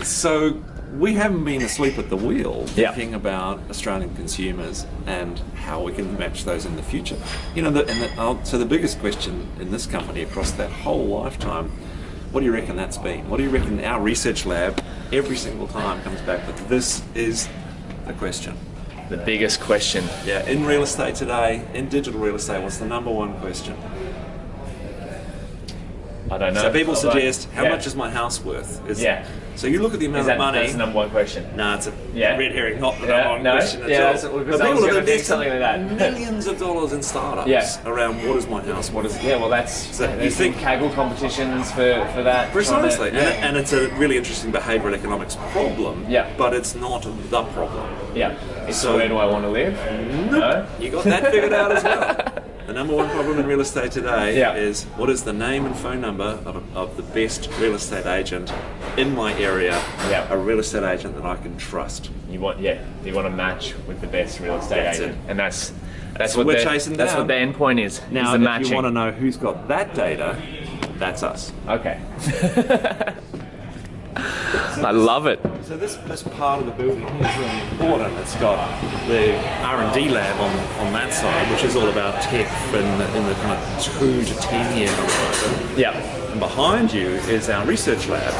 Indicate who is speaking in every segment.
Speaker 1: So we haven't been asleep at the wheel thinking about Australian consumers and how we can match those in the future. You know, so the biggest question in this company across that whole lifetime, what do you reckon that's been? What do you reckon our research lab every single time comes back with? This is the question.
Speaker 2: The biggest question.
Speaker 1: Yeah, in real estate today, in digital real estate, what's the number one question?
Speaker 2: I don't know.
Speaker 1: So people suggest, how much is my house worth? So you look at the amount of money.
Speaker 2: That's the number one question.
Speaker 1: No, it's a red herring, not the number one question at all.
Speaker 2: Because I was going to think something like that.
Speaker 1: Millions of dollars in startups around what is my house, what is it?
Speaker 2: Yeah, well you think Kaggle competitions for that.
Speaker 1: Precisely, and it's a really interesting behavioural economics problem, but it's not the problem.
Speaker 2: Yeah, so where do I want to live?
Speaker 1: No, you got that figured out as well. The number one problem in real estate today is what is the name and phone number of the best real estate agent in my area, a real estate agent that I can trust.
Speaker 2: You want to match with the best real estate agent, and that's what
Speaker 1: we're chasing down.
Speaker 2: That's what the end point is.
Speaker 1: Now,
Speaker 2: is the
Speaker 1: if
Speaker 2: matching.
Speaker 1: you want to know who's got that data, that's us.
Speaker 2: Okay. I love it.
Speaker 1: So this part of the building here is really important. It's got the R&D lab on that side, which is all about tech in the kind of 2 to 10 year horizon.
Speaker 2: Yeah.
Speaker 1: And behind you is our research lab.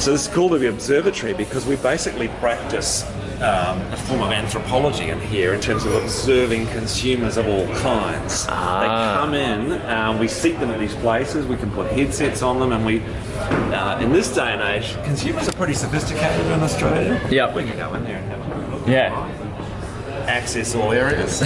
Speaker 1: So this is called the observatory because we basically practice a form of anthropology in here in terms of observing consumers of all kinds. They come in, we seek them at these places, we can put headsets on them, and we, in this day and age, consumers are pretty sophisticated in Australia.
Speaker 2: Yeah.
Speaker 1: We can go in there and have a look.
Speaker 2: Yeah.
Speaker 1: Access all areas.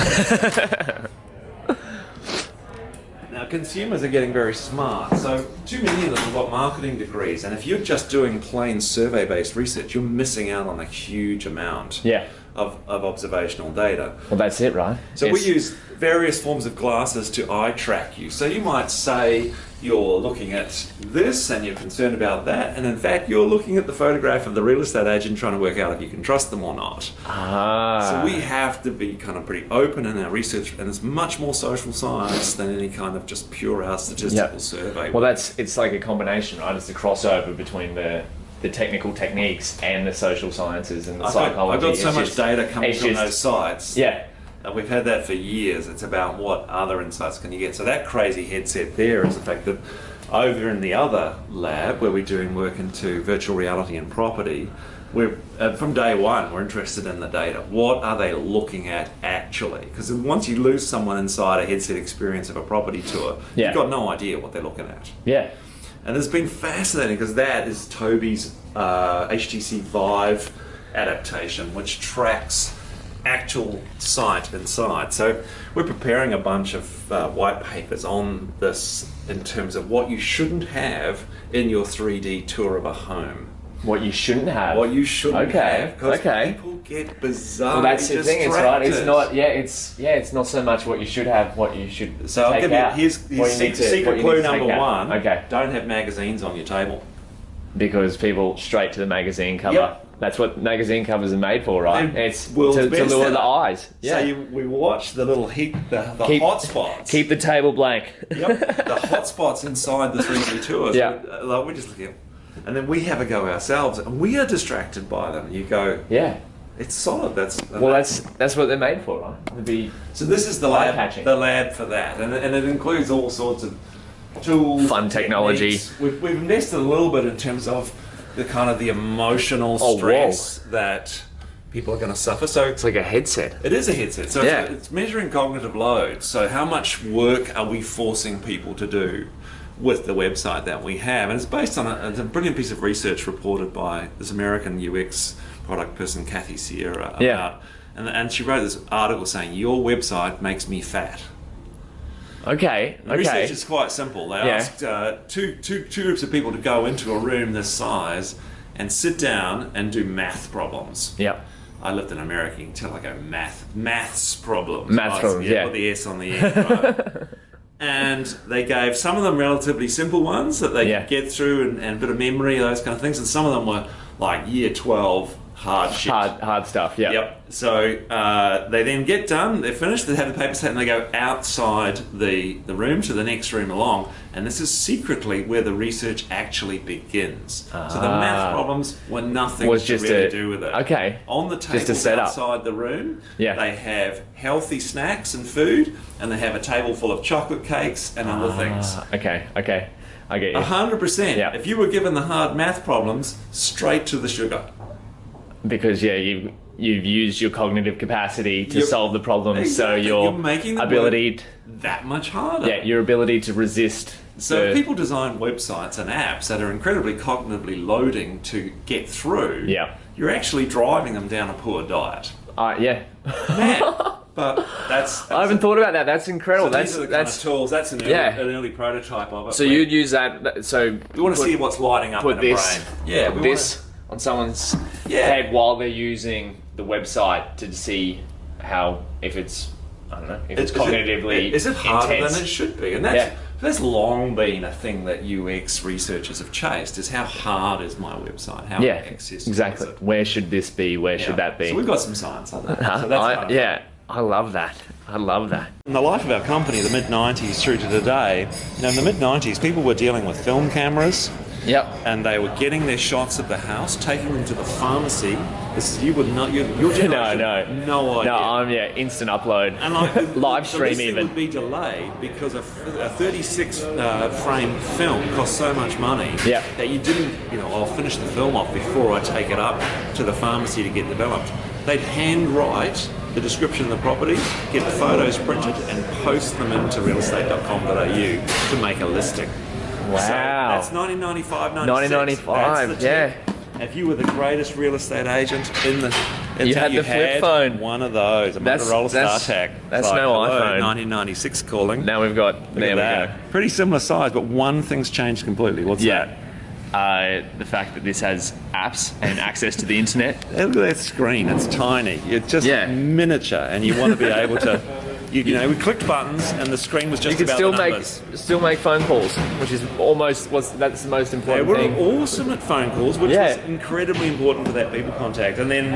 Speaker 1: Now, consumers are getting very smart, so too many of them have got marketing degrees, and if you're just doing plain survey-based research, you're missing out on a huge amount of observational data.
Speaker 2: Well, that's it, right?
Speaker 1: So we use various forms of glasses to eye track you. So you might say you're looking at this and you're concerned about that, and in fact you're looking at the photograph of the real estate agent trying to work out if you can trust them or not. So we have to be kind of pretty open in our research, and it's much more social science than any kind of just pure out statistical survey.
Speaker 2: Well, it's like a combination, right? It's the crossover between the technical techniques and the social sciences and the psychology.
Speaker 1: I've got so much data coming from those sites.
Speaker 2: Yeah.
Speaker 1: We've had that for years. It's about what other insights can you get. So that crazy headset there is the fact that over in the other lab where we're doing work into virtual reality and property, we're from day one we're interested in the data. What are they looking at actually? Because once you lose someone inside a headset experience of a property tour, you've got no idea what they're looking at.
Speaker 2: Yeah.
Speaker 1: And it's been fascinating because that is Toby's HTC Vive adaptation, which tracks actual site inside. So we're preparing a bunch of white papers on this in terms of what you shouldn't have in your 3D tour of a home.
Speaker 2: What you shouldn't have.
Speaker 1: What you shouldn't have. Because people get bizarrely
Speaker 2: Well, that's the
Speaker 1: distracted.
Speaker 2: thing. It's right. It's not. It's not so much what you should have. What you should.
Speaker 1: So I'll give you here's secret clue number one.
Speaker 2: Okay.
Speaker 1: Don't have magazines on your table.
Speaker 2: Because people straight to the magazine cover.
Speaker 1: Yep.
Speaker 2: That's what magazine covers are made for, right? It's to lure the eyes. Yeah.
Speaker 1: So we watch the little the hot spots.
Speaker 2: Keep the table blank.
Speaker 1: Yep. The hot spots inside the 3D tours.
Speaker 2: Yeah.
Speaker 1: We're just looking at, and then we have a go ourselves, and we are distracted by them. You go, it's solid. That's
Speaker 2: what they're made for, right?
Speaker 1: So this is the lab for that, and it includes all sorts of tools,
Speaker 2: fun technology.
Speaker 1: We've invested a little bit in terms of the kind of the emotional stress that people are going to suffer. So
Speaker 2: it's like a headset.
Speaker 1: It is a headset. So it's measuring cognitive load. So how much work are we forcing people to do with the website that we have? And it's based on a brilliant piece of research reported by this American UX product person, Kathy Sierra, about, and she wrote this article saying, your website makes me fat.
Speaker 2: Okay.
Speaker 1: The research is quite simple. They asked two groups of people to go into a room this size and sit down and do math problems.
Speaker 2: Yep.
Speaker 1: I lived in America, you can tell I go maths problems.
Speaker 2: With
Speaker 1: the S on the end, right? And they gave some of them relatively simple ones that they could get through and a bit of memory, those kind of things, and some of them were like year 12 hard shit.
Speaker 2: Hard stuff. Yeah.
Speaker 1: Yep. So they then get done, they're finished, they have the paper set, and they go outside the room to the next room along. And this is secretly where the research actually begins. So the math problems were nothing to really do with it.
Speaker 2: Okay.
Speaker 1: On the tables outside the room, they have healthy snacks and food, and they have a table full of chocolate cakes and other things.
Speaker 2: Okay. I get you.
Speaker 1: 100%.
Speaker 2: Yeah.
Speaker 1: If you were given the hard math problems, straight to the sugar.
Speaker 2: Because you've used your cognitive capacity to solve the problem, exactly. So your
Speaker 1: making the
Speaker 2: ability
Speaker 1: that much harder.
Speaker 2: Yeah, your ability to resist.
Speaker 1: So if people design websites and apps that are incredibly cognitively loading to get through, you're actually driving them down a poor diet.
Speaker 2: Yeah.
Speaker 1: Man, but that's
Speaker 2: I haven't thought about that. That's incredible.
Speaker 1: So these are the kind of tools. That's an early prototype of it.
Speaker 2: So you'd use that. So
Speaker 1: we want to see what's lighting up in a brain. Yeah,
Speaker 2: put this on someone's head while they're using the website to see how, if it's, I don't know, if it's cognitively
Speaker 1: is it harder
Speaker 2: intense
Speaker 1: than it should be? And that's long been a thing that UX researchers have chased, is how hard is my website? How accessible
Speaker 2: exactly.
Speaker 1: is it?
Speaker 2: Where should this be? Where should that be?
Speaker 1: So we've got some science on that. So that's
Speaker 2: I love that. I love that.
Speaker 1: In the life of our company, the mid-90s through to today, in the mid-90s, people were dealing with film cameras.
Speaker 2: Yep.
Speaker 1: And they were getting their shots of the house, taking them to the pharmacy. You would not. Your generation, no idea.
Speaker 2: No, I'm instant upload.
Speaker 1: And like
Speaker 2: live stream even
Speaker 1: would be delayed because a 36 frame film cost so much money that you didn't. I'll finish the film off before I take it up to the pharmacy to get developed. They'd handwrite the description of the property, get the photos printed, and post them into realestate.com.au to make a listing.
Speaker 2: Wow.
Speaker 1: So that's 1995, 96.
Speaker 2: 1995,
Speaker 1: If you were the greatest real estate agent in the...
Speaker 2: You had the flip phone.
Speaker 1: One of those. A Motorola StarTAC.
Speaker 2: That's like, no iPhone.
Speaker 1: 1996 calling.
Speaker 2: Now we've got... There we go.
Speaker 1: Pretty similar size, but one thing's changed completely. What's that?
Speaker 2: The fact that this has apps and access to the internet.
Speaker 1: Look at that screen. It's tiny. It's just miniature, and you want to be able to... we clicked buttons, and the screen was just about the numbers.
Speaker 2: You could still make phone calls, which is that's the most important thing.
Speaker 1: We're awesome at phone calls, which was incredibly important for that people contact. And then,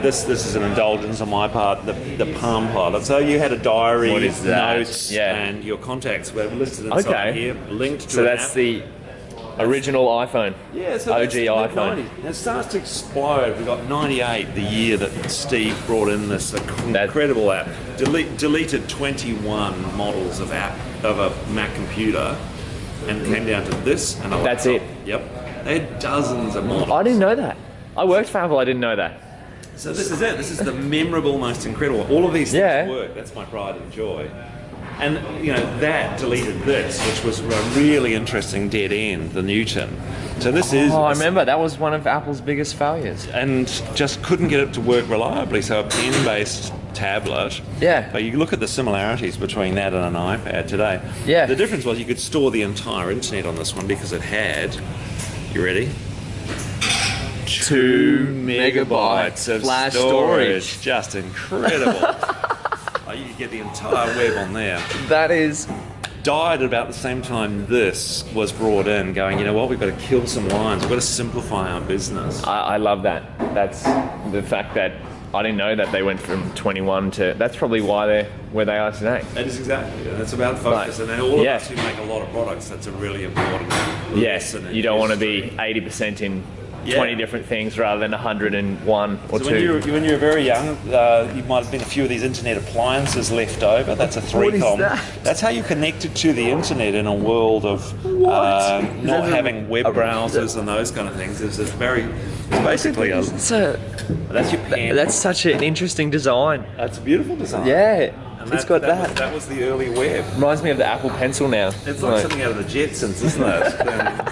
Speaker 1: this is an indulgence on my part, the Palm Pilot. So you had a diary, notes, and your contacts were listed inside here, linked to
Speaker 2: So that's the original iPhone.
Speaker 1: Yeah, so
Speaker 2: OG iPhone.
Speaker 1: And it starts to explode. We got 98, the year that Steve brought in this incredible app. Deleted 21 models of a Mac computer, and came down to this and a laptop.
Speaker 2: That's it.
Speaker 1: Yep. They had dozens of models.
Speaker 2: I didn't know that. I worked for Apple. I didn't know that.
Speaker 1: So this is it. This is the memorable, most incredible. All of these things work. That's my pride and joy. And that deleted this, which was a really interesting dead end, the Newton. So this is...
Speaker 2: I remember. That was one of Apple's biggest failures.
Speaker 1: And just couldn't get it to work reliably. So a pen-based tablet.
Speaker 2: Yeah.
Speaker 1: But you look at the similarities between that and an iPad today.
Speaker 2: Yeah.
Speaker 1: The difference was you could store the entire internet on this one because it had... You ready? 2 megabytes of
Speaker 2: flash
Speaker 1: storage. Just incredible. You could get the entire web on there.
Speaker 2: That is...
Speaker 1: Died at about the same time this was brought in, going, you know what, we've got to kill some lines, we've got to simplify our business.
Speaker 2: I love that. That's the fact that I didn't know that they went from 21 to... That's probably why they're where they are today.
Speaker 1: That is exactly it. It's about focus. And then all of us who make a lot of products, that's a really important lesson.
Speaker 2: You don't want to be 80% in 20 different things rather than 101 or
Speaker 1: so
Speaker 2: 2.
Speaker 1: When you were very young, you might have been a few of these internet appliances left over. That's a 3Com.
Speaker 2: What is that?
Speaker 1: That's how you connected to the internet in a world of not having web browsers and those kind of things. It's basically that's your pen.
Speaker 2: That's such an interesting design.
Speaker 1: That's a beautiful design.
Speaker 2: Yeah. It's got that.
Speaker 1: That was the early web.
Speaker 2: Reminds me of the Apple Pencil now.
Speaker 1: It's like something out of the Jetsons, isn't it?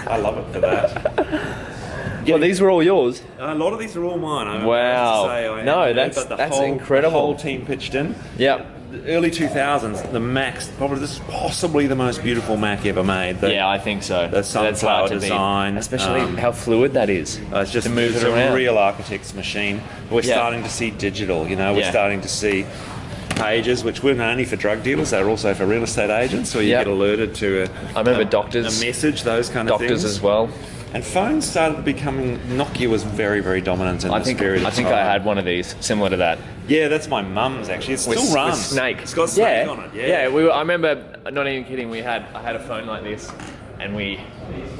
Speaker 1: I love it for that.
Speaker 2: Well, these were all yours.
Speaker 1: A lot of these are all mine.
Speaker 2: Wow. That's incredible.
Speaker 1: The whole team pitched in.
Speaker 2: Yep.
Speaker 1: The early 2000s, the Macs, this is possibly the most beautiful Mac ever made.
Speaker 2: I think so.
Speaker 1: The sunflower design.
Speaker 2: Especially how fluid that is.
Speaker 1: It's just a real architect's machine. We're starting to see digital, we're starting to see pages, which weren't only for drug dealers, they're also for real estate agents, so you get alerted to
Speaker 2: I remember doctors.
Speaker 1: A message, those kind of things.
Speaker 2: Doctors as well.
Speaker 1: And phones started becoming, Nokia was very, very dominant in this period of
Speaker 2: I think
Speaker 1: time.
Speaker 2: I had one of these similar to that.
Speaker 1: Yeah, that's my mum's actually. It still runs.
Speaker 2: With Snake.
Speaker 1: It's got Snake on it. Yeah.
Speaker 2: I remember, not even kidding. I had a phone like this, and we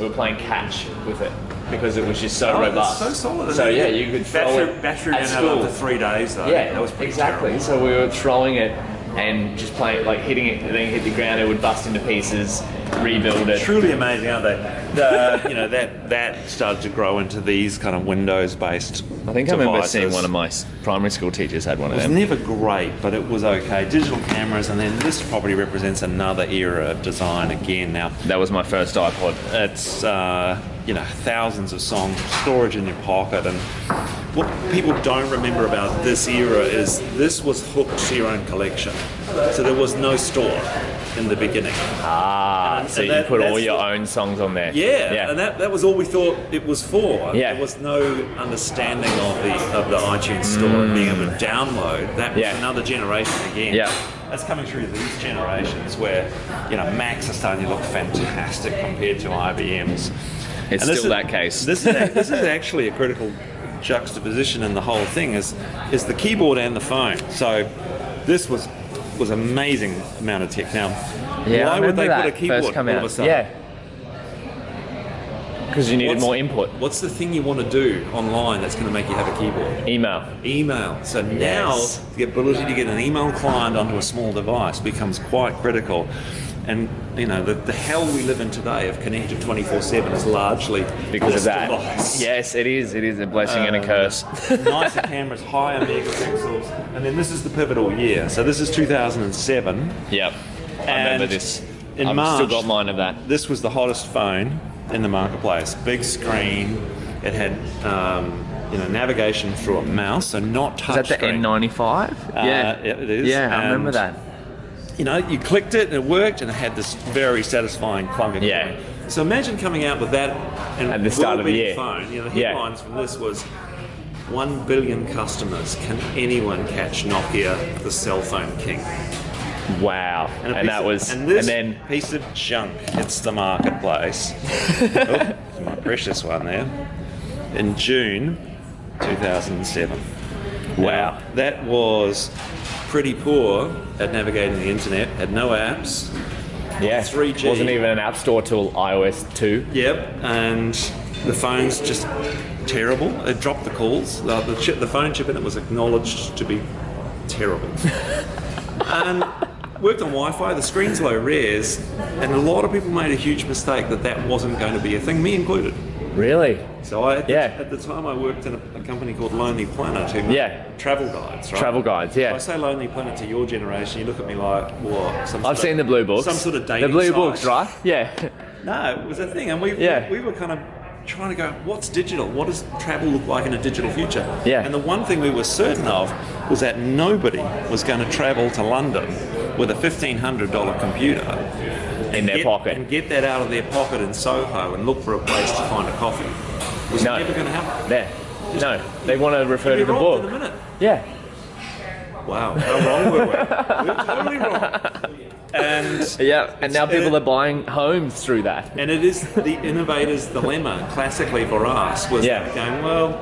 Speaker 2: were playing catch with it because it was just so robust.
Speaker 1: It's so solid.
Speaker 2: So yeah, you could throw it
Speaker 1: battery
Speaker 2: at
Speaker 1: ran
Speaker 2: school.
Speaker 1: out after 3 days though.
Speaker 2: Yeah,
Speaker 1: that was pretty
Speaker 2: exactly.
Speaker 1: terrible.
Speaker 2: So we were throwing it and just playing, like hitting it, and then hit the ground. It would bust into pieces. Rebuild it.
Speaker 1: Truly amazing, aren't they? That started to grow into these kind of Windows-based.
Speaker 2: I think I remember
Speaker 1: devices.
Speaker 2: seeing one of my primary school teachers had one of
Speaker 1: It was
Speaker 2: them.
Speaker 1: never great, but it was okay. Digital cameras, and then this probably represents another era of design again. Now
Speaker 2: That was my first iPod.
Speaker 1: it's thousands of songs, storage in your pocket, and what people don't remember about this era is this was hooked to your own collection, so there was no store in the beginning.
Speaker 2: So you put all your own songs on there.
Speaker 1: Yeah, and that was all we thought it was for.
Speaker 2: Yeah.
Speaker 1: There was no understanding of the iTunes store and being able to download. That was another generation again.
Speaker 2: Yeah.
Speaker 1: That's coming through these generations where, Macs are starting to look fantastic compared to IBMs.
Speaker 2: It's
Speaker 1: And
Speaker 2: still that case.
Speaker 1: This is actually a critical juxtaposition in the whole thing is the keyboard and the phone. So this was amazing amount of tech. Now, why would they put a keyboard all of a sudden?
Speaker 2: Yeah. Because you needed more input.
Speaker 1: What's the thing you want to do online that's going to make you have a keyboard?
Speaker 2: Email.
Speaker 1: So now the ability to get an email client onto a small device becomes quite critical. And the hell we live in today of connected 24/7 is largely
Speaker 2: Because
Speaker 1: this
Speaker 2: of that.
Speaker 1: device.
Speaker 2: Yes, it is. It is a blessing and a curse.
Speaker 1: Nicer cameras, higher megapixels, and then this is the pivotal year. So this is 2007.
Speaker 2: Yep. I remember this.
Speaker 1: In
Speaker 2: I've
Speaker 1: March,
Speaker 2: still got mine of that.
Speaker 1: This was the hottest phone in the marketplace. Big screen. It had navigation through a mouse, so not touch
Speaker 2: Is that the
Speaker 1: screen.
Speaker 2: N95?
Speaker 1: Yeah, it is.
Speaker 2: Yeah, I remember
Speaker 1: And,
Speaker 2: that.
Speaker 1: You clicked it and it worked, and it had this very satisfying clunking.
Speaker 2: Yeah.
Speaker 1: screen. So imagine coming out with that and
Speaker 2: At the start of the year.
Speaker 1: phone. The headlines from this was 1 billion customers. Can anyone catch Nokia, the cell phone king?
Speaker 2: Wow. And then
Speaker 1: piece of junk hits the marketplace. My precious one there. In June 2007.
Speaker 2: Wow.
Speaker 1: Now, that was pretty poor at navigating the internet. Had no apps. 3G.
Speaker 2: Wasn't even an app store till iOS 2.
Speaker 1: Yep, and the phone's just terrible. It dropped the calls. The phone chip in it was acknowledged to be terrible. And worked on Wi-Fi. The screen's low res, and a lot of people made a huge mistake that wasn't going to be a thing, me included.
Speaker 2: Really?
Speaker 1: So at the time I worked in a company called Lonely Planet, who made travel guides, right?
Speaker 2: Travel guides,
Speaker 1: If I say Lonely Planet to your generation, you look at me like, what?
Speaker 2: I've seen the blue books.
Speaker 1: Some sort of dating
Speaker 2: The blue
Speaker 1: site.
Speaker 2: books, right? Yeah.
Speaker 1: No, it was a thing, and we were kind of trying to go, what's digital? What does travel look like in a digital future?
Speaker 2: Yeah.
Speaker 1: And the one thing we were certain of was that nobody was going to travel to London with a $1,500 computer
Speaker 2: in their pocket.
Speaker 1: And get that out of their pocket in Soho and look for a place to find a coffee. Was never going to happen.
Speaker 2: There. No, they want to refer to the
Speaker 1: rocked
Speaker 2: book.
Speaker 1: in a minute.
Speaker 2: Yeah.
Speaker 1: Wow, how wrong were we? We were totally wrong.
Speaker 2: And now people are buying homes through that.
Speaker 1: And it is the innovator's dilemma, classically for us, was going, well,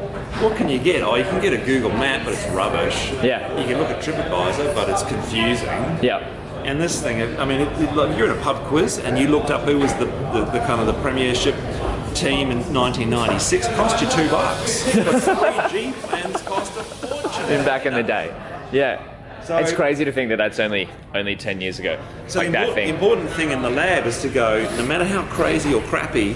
Speaker 1: what can you get? Oh, you can get a Google map, but it's rubbish.
Speaker 2: Yeah.
Speaker 1: You can look at TripAdvisor, but it's confusing.
Speaker 2: Yeah.
Speaker 1: And this thing, I mean, like you're in a pub quiz and you looked up who was the kind of the premiership team in 1996. It cost you $2. But 3G plans cost a fortune.
Speaker 2: Back in the day. Yeah.
Speaker 1: So,
Speaker 2: it's crazy to think that that's only 10 years ago.
Speaker 1: So
Speaker 2: like that thing.
Speaker 1: The important thing in the lab is to go, no matter how crazy or crappy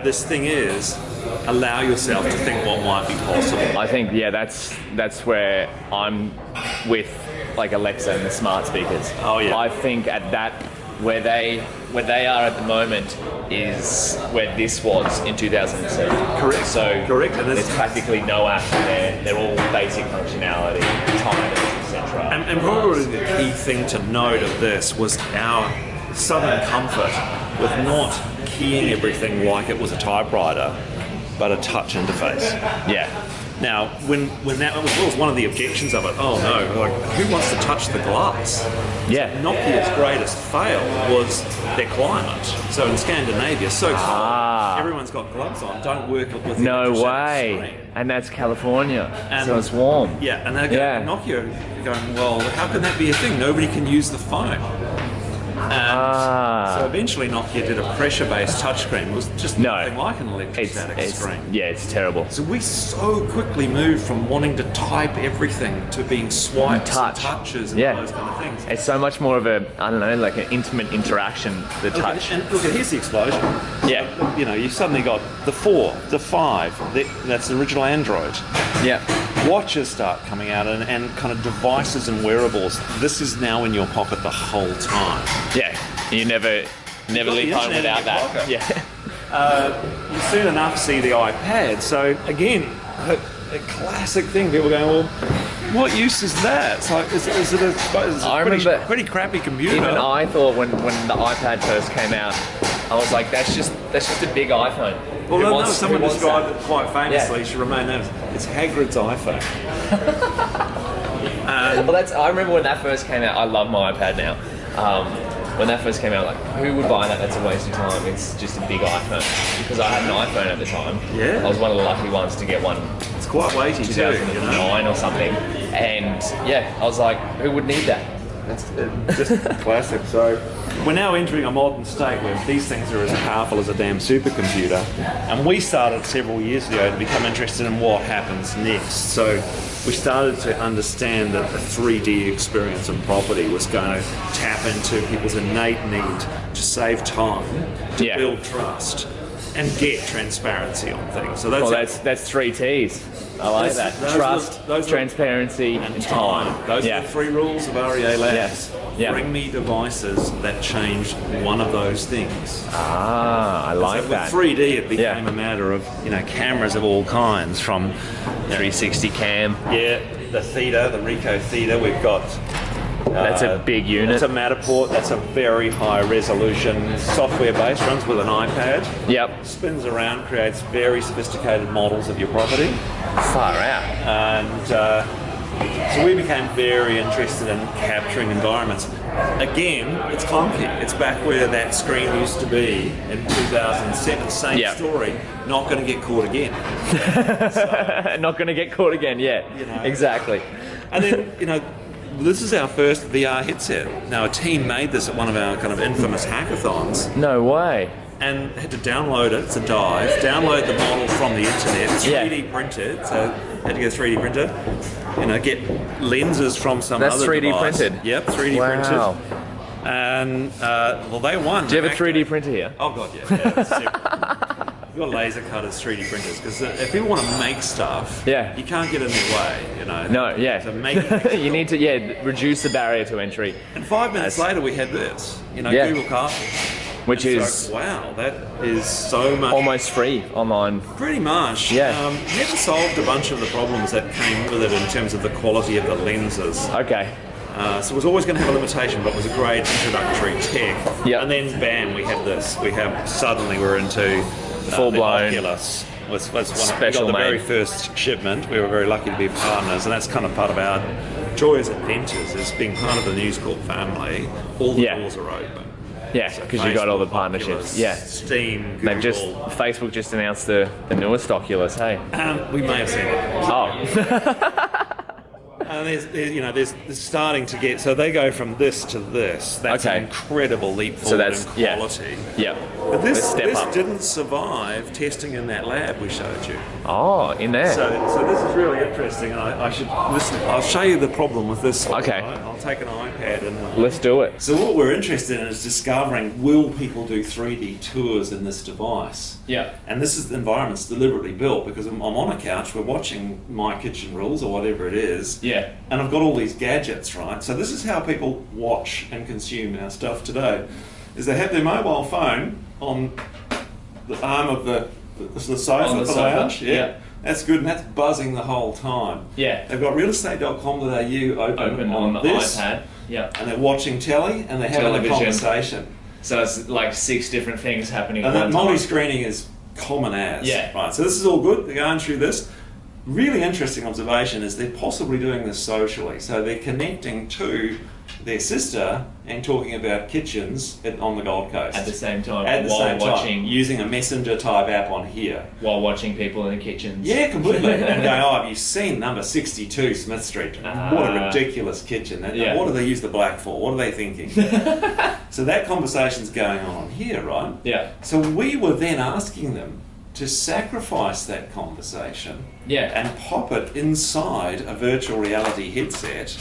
Speaker 1: this thing is, allow yourself to think what might be possible.
Speaker 2: I think, that's where I'm with like Alexa and the smart speakers.
Speaker 1: Oh yeah.
Speaker 2: I think at that, where they are at the moment is where this was in 2007.
Speaker 1: Correct.
Speaker 2: So
Speaker 1: correct. And
Speaker 2: there's practically no app there. They're all basic functionality, timers, etc.
Speaker 1: And probably the key thing to note of this was our southern comfort with not keying everything like it was a typewriter, but a touch interface.
Speaker 2: Yeah.
Speaker 1: Now, when that was one of the objections of it, oh no, like, who wants to touch the glass?
Speaker 2: Yeah.
Speaker 1: Nokia's greatest fail was their climate. So in Scandinavia, so cold, everyone's got gloves on, don't work with the
Speaker 2: No
Speaker 1: electrostatic
Speaker 2: way.
Speaker 1: screen.
Speaker 2: And that's California,
Speaker 1: And-
Speaker 2: so it's warm.
Speaker 1: Yeah, and they're going, Nokia going, well, how can that be a thing? Nobody can use the phone. And so eventually Nokia did a pressure-based touchscreen. It was just nothing like an electrostatic screen.
Speaker 2: Yeah, it's terrible.
Speaker 1: So we so quickly moved from wanting to type everything to being swipes and touches and those kind of things.
Speaker 2: It's so much more of a, I don't know, like an intimate interaction, the touch.
Speaker 1: And look, here's the explosion.
Speaker 2: Yeah.
Speaker 1: You know, you suddenly got the 4, the 5, that's the original Android.
Speaker 2: Yeah.
Speaker 1: Watches start coming out and kind of devices and wearables. This is now in your pocket the whole time.
Speaker 2: Yeah. You never leave home without that.
Speaker 1: Pocket.
Speaker 2: Yeah.
Speaker 1: You soon enough see the iPad. So again, a classic thing. People going, well, what use is that? It's like, is it a pretty crappy computer?
Speaker 2: Even I thought when the iPad first came out, I was like, that's just a big iPhone.
Speaker 1: Well, someone described it quite famously. She remained nameless. It's Hagrid's iPhone.
Speaker 2: Well, I remember when that first came out. I love my iPad now. When that first came out, like, who would buy that? That's a waste of time. It's just a big iPhone. Because I had an iPhone at the time.
Speaker 1: Yeah.
Speaker 2: I was one of the lucky ones to get one.
Speaker 1: It's quite weighty too,
Speaker 2: 2009 or something. And yeah, I was like, who would need that?
Speaker 1: That's just classic. So we're now entering a modern state where these things are as powerful as a damn supercomputer. And we started several years ago to become interested in what happens next. So we started to understand that the 3D experience in property was going to tap into people's innate need to save time, to build trust, and get transparency on things. So
Speaker 2: that's 3 T's. I like that. Trust, transparency, and time.
Speaker 1: Those are the 3 rules of REA Labs. Bring me devices that change one of those things.
Speaker 2: I like that.
Speaker 1: With 3D, it became a matter of cameras of all kinds, from
Speaker 2: 360 cam.
Speaker 1: Yeah, the Theta, the Ricoh Theta. We've got.
Speaker 2: That's a big unit.
Speaker 1: It's a Matterport. That's a very high resolution software base. Runs with an iPad.
Speaker 2: Yep.
Speaker 1: Spins around, creates very sophisticated models of your property.
Speaker 2: Far out.
Speaker 1: And so we became very interested in capturing environments. Again, it's clunky. It's back where that screen used to be in 2007. Same story. Not going to get caught again.
Speaker 2: Not going to get caught again. Yeah. Exactly.
Speaker 1: And then this is our first VR headset. Now, a team made this at one of our kind of infamous hackathons.
Speaker 2: No way.
Speaker 1: And had to download it. It's a dive. Download the model from the internet. 3D printed. So had to get a 3D printer. Get lenses from some other device.
Speaker 2: That's 3D printed?
Speaker 1: Yep, 3D printed. And they won.
Speaker 2: Do you have a 3D printer here?
Speaker 1: Oh god, yeah. We've got laser cutters, 3D printers, because if people want to make stuff, you can't get in their way,
Speaker 2: No, yeah.
Speaker 1: So make
Speaker 2: you need to, reduce the barrier to entry.
Speaker 1: And 5 minutes later, we had this, Google Cardboard.
Speaker 2: Which is...
Speaker 1: wow, that is so much...
Speaker 2: almost free online.
Speaker 1: Pretty much.
Speaker 2: Yeah.
Speaker 1: Never solved a bunch of the problems that came with it in terms of the quality of the lenses.
Speaker 2: Okay.
Speaker 1: So it was always going to have a limitation, but it was a great introductory tech.
Speaker 2: Yep.
Speaker 1: And then, bam, we had this. Suddenly we're into...
Speaker 2: full-blown
Speaker 1: Oculus was one
Speaker 2: special
Speaker 1: the very first shipment. We were very lucky to be partners, and that's kind of part of our joy as inventors, is being part of the News Corp family. All the doors are open.
Speaker 2: Yeah, because you got all the partnerships.
Speaker 1: Oculus, Steam, Google.
Speaker 2: Facebook just announced the newest Oculus. Hey,
Speaker 1: we may have seen it.
Speaker 2: Oh.
Speaker 1: And there's starting to get, so they go from this to this. That's an incredible leap forward in quality.
Speaker 2: Yeah.
Speaker 1: But this didn't survive testing in that lab we showed you.
Speaker 2: Oh, in there.
Speaker 1: So this is really interesting, and I should listen. I'll show you the problem with this one.
Speaker 2: Okay.
Speaker 1: Right? I'll take an iPad and
Speaker 2: let's do it.
Speaker 1: So what we're interested in is discovering, will people do 3D tours in this device?
Speaker 2: Yeah.
Speaker 1: And this is the environment's deliberately built because I'm on a couch, we're watching My Kitchen Rules or whatever it is.
Speaker 2: Yeah.
Speaker 1: And I've got all these gadgets, right? So this is how people watch and consume our stuff today, is they have their mobile phone on the arm of the sofa for the lounge. Yeah. That's good, and that's buzzing the whole time.
Speaker 2: Yeah.
Speaker 1: They've got realestate.com.au open on
Speaker 2: the
Speaker 1: this,
Speaker 2: iPad. Yeah.
Speaker 1: And they're watching telly and they're having a conversation.
Speaker 2: So it's like 6 different things happening
Speaker 1: at
Speaker 2: one
Speaker 1: time. And that multi-screening is common as.
Speaker 2: Yeah.
Speaker 1: Right, so this is all good. They're going through this. really interesting observation is they're possibly doing this socially. So they're connecting to their sister and talking about kitchens on the Gold Coast.
Speaker 2: At the same time,
Speaker 1: At the same
Speaker 2: watching,
Speaker 1: time, using a messenger type app on here.
Speaker 2: while watching people in the kitchens.
Speaker 1: Yeah, completely. And going, oh, have you seen number 62 Smith Street? What a ridiculous kitchen.
Speaker 2: Yeah.
Speaker 1: What do they use the black for? What are they thinking? So that conversation's going on here, right?
Speaker 2: Yeah.
Speaker 1: So we were then asking them to sacrifice that conversation and pop it inside a virtual reality headset.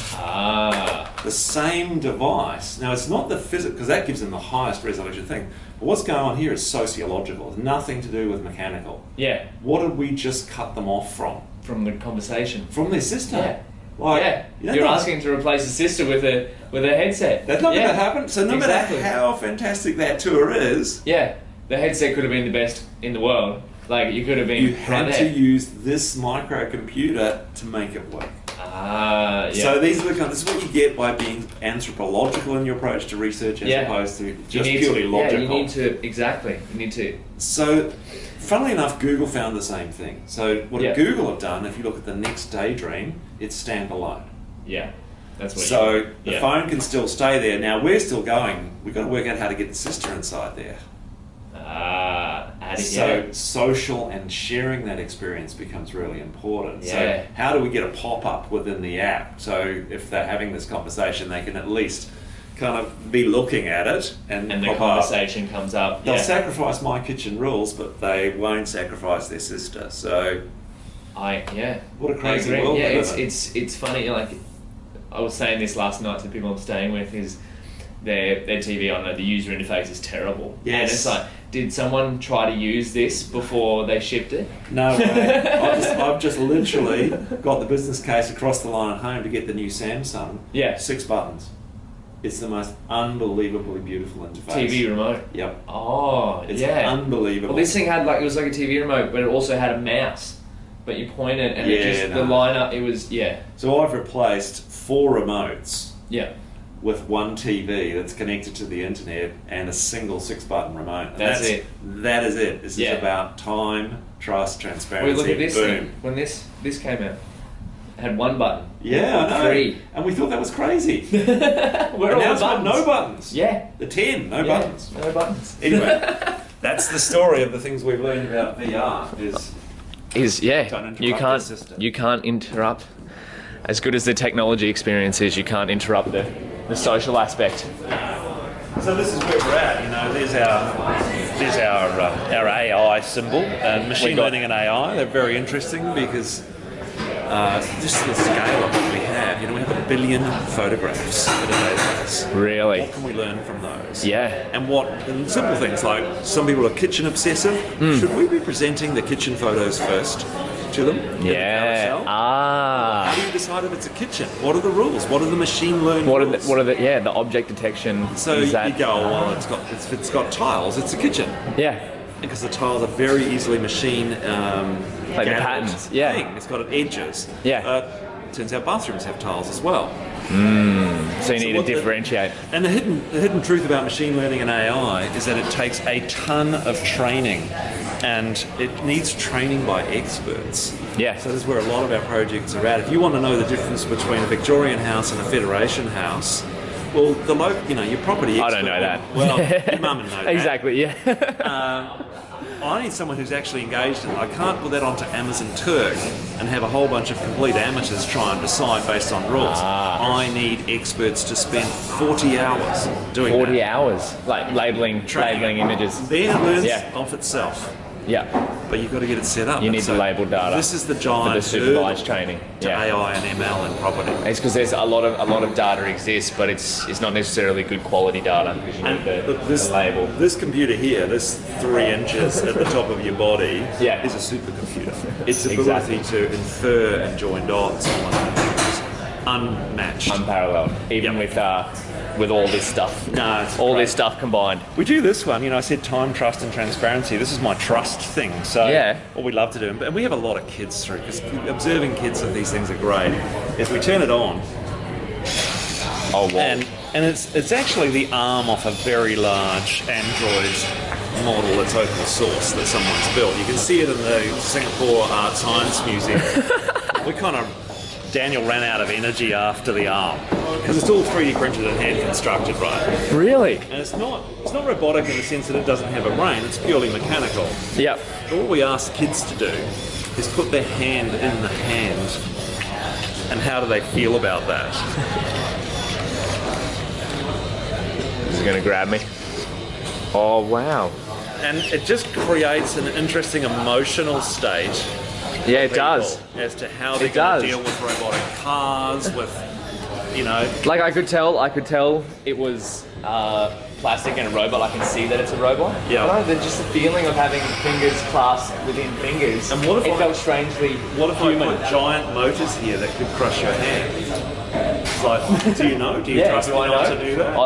Speaker 1: The same device. Now, it's not the physical, because that gives them the highest resolution thing. But what's going on here is sociological. It's nothing to do with mechanical.
Speaker 2: Yeah.
Speaker 1: What did we just cut them off from?
Speaker 2: From the conversation.
Speaker 1: From their sister.
Speaker 2: Yeah.
Speaker 1: Like,
Speaker 2: You're asking to replace a sister with a headset.
Speaker 1: That's not going to happen. So no
Speaker 2: Exactly.
Speaker 1: matter how fantastic that tour is,
Speaker 2: Yeah. The headset could have been the best in the world. Like, you could have been
Speaker 1: you had
Speaker 2: right
Speaker 1: to
Speaker 2: there.
Speaker 1: use this microcomputer to make it work.
Speaker 2: Yeah.
Speaker 1: So this is what you get by being anthropological in your approach to research as opposed to just purely logical.
Speaker 2: Yeah, you need to, exactly. You need to.
Speaker 1: So, funnily enough, Google found the same thing. So what Google have done, if you look at the next Daydream, it's standalone.
Speaker 2: Yeah. That's what
Speaker 1: So the phone can still stay there. Now we're still going. We've got to work out how to get the sister inside there. So social and sharing that experience becomes really important.
Speaker 2: Yeah.
Speaker 1: So how do we get a pop-up within the app? So if they're having this conversation, they can at least kind of be looking at it and
Speaker 2: the
Speaker 1: pop
Speaker 2: conversation
Speaker 1: up.
Speaker 2: comes up.
Speaker 1: They'll sacrifice my kitchen rules, but they won't sacrifice their sister. So what a crazy world.
Speaker 2: Yeah, it's funny. Like I was saying this last night to the people I'm staying with, is their TV. I know the user interface is terrible.
Speaker 1: Yes.
Speaker 2: And it's like, did someone try to use this before they shipped it?
Speaker 1: No way. I've just literally got the business case across the line at home to get the new Samsung.
Speaker 2: Yeah.
Speaker 1: 6 buttons. It's the most unbelievably beautiful interface.
Speaker 2: TV remote.
Speaker 1: Yep.
Speaker 2: Oh,
Speaker 1: It's unbelievable.
Speaker 2: Well, this thing had it was like a TV remote, but it also had a mouse. But you point it and the lineup, it was,
Speaker 1: So I've replaced 4 remotes.
Speaker 2: Yeah.
Speaker 1: With one TV that's connected to the internet and a single 6-button remote. And
Speaker 2: that's it.
Speaker 1: That is it. This is about time, trust, transparency.
Speaker 2: Well, look at this
Speaker 1: boom.
Speaker 2: thing. When this came out, it had 1 button.
Speaker 1: Yeah, I know.
Speaker 2: 3.
Speaker 1: And we thought that was crazy.
Speaker 2: Where are all
Speaker 1: now
Speaker 2: the buttons?
Speaker 1: no buttons.
Speaker 2: Yeah.
Speaker 1: The 10, no buttons.
Speaker 2: No buttons.
Speaker 1: Anyway, that's the story of the things we've learned about VR.
Speaker 2: You can't interrupt. As good as the technology experience is, you can't interrupt the social aspect.
Speaker 1: So this is where we're at. You know, there's our AI symbol, machine learning and AI. They're very interesting because just the scale of what we have. You know, we have 1 billion photographs in a database.
Speaker 2: Really?
Speaker 1: What can we learn from those?
Speaker 2: Yeah.
Speaker 1: And simple things like some people are kitchen obsessive. Should we be presenting the kitchen photos first to them?
Speaker 2: Yeah.
Speaker 1: How do you decide if it's a kitchen? What are the rules? What are the machine learning rules?
Speaker 2: What are the object detection?
Speaker 1: So you go, well, if it's got tiles, it's a kitchen.
Speaker 2: Yeah.
Speaker 1: Because the tiles are very easily machine
Speaker 2: like the patterns. Yeah.
Speaker 1: Thing. It's got edges.
Speaker 2: Yeah.
Speaker 1: Turns out bathrooms have tiles as well.
Speaker 2: So you need to differentiate.
Speaker 1: And the hidden truth about machine learning and AI is that it takes a ton of training, and it needs training by experts.
Speaker 2: Yeah.
Speaker 1: So this is where a lot of our projects are at. If you want to know the difference between a Victorian house and a Federation house, well, your property expert.
Speaker 2: I don't know that.
Speaker 1: Well, your mum would know that.
Speaker 2: Exactly. Yeah.
Speaker 1: I need someone who's actually engaged in it. I can't put that onto Amazon Turk and have a whole bunch of complete amateurs try and decide based on rules. I need experts to spend 40 hours doing
Speaker 2: 40
Speaker 1: that.
Speaker 2: hours, like labeling images.
Speaker 1: Then it learns off itself.
Speaker 2: Yeah.
Speaker 1: But you've got to get it set up.
Speaker 2: You need the labeled data.
Speaker 1: This is the giant
Speaker 2: for the supervised training.
Speaker 1: To AI and ML and property.
Speaker 2: It's because there's a lot of data exists, but it's not necessarily good quality data because you need the label.
Speaker 1: This computer here, this 3 inches at the top of your body, is a supercomputer. Its ability to infer and join dots is unmatched,
Speaker 2: unparalleled, even with all this stuff.
Speaker 1: No,
Speaker 2: all this stuff combined.
Speaker 1: We do this one, I said time, trust and transparency. This is my trust thing. So what we love to do, and we have a lot of kids through, because observing kids with these things are great, is we turn it on.
Speaker 2: Oh, wow.
Speaker 1: And it's actually the arm off a very large Android model that's open source that someone's built. You can see it in the Singapore Art Science Museum. We kind of, Daniel ran out of energy after the arm because it's all 3D printed and hand constructed, right?
Speaker 2: Really?
Speaker 1: And it's not robotic in the sense that it doesn't have a brain. It's purely mechanical.
Speaker 2: Yep.
Speaker 1: All we ask kids to do is put their hand in the hand. And how do they feel about that?
Speaker 2: Is it going to grab me? Oh, wow.
Speaker 1: And it just creates an interesting emotional state.
Speaker 2: Yeah, it does.
Speaker 1: As to how they're going to deal with robotic cars, with, you know...
Speaker 2: Like I could tell it was plastic and a robot. I can see that it's a robot.
Speaker 1: Yeah.
Speaker 2: I don't know, there's just the feeling of having fingers clasped within fingers.
Speaker 1: And what if
Speaker 2: it felt strangely
Speaker 1: What if
Speaker 2: human.
Speaker 1: I put giant motors here that could crush your hand? It's like, do you know? Do you trust me not to do that?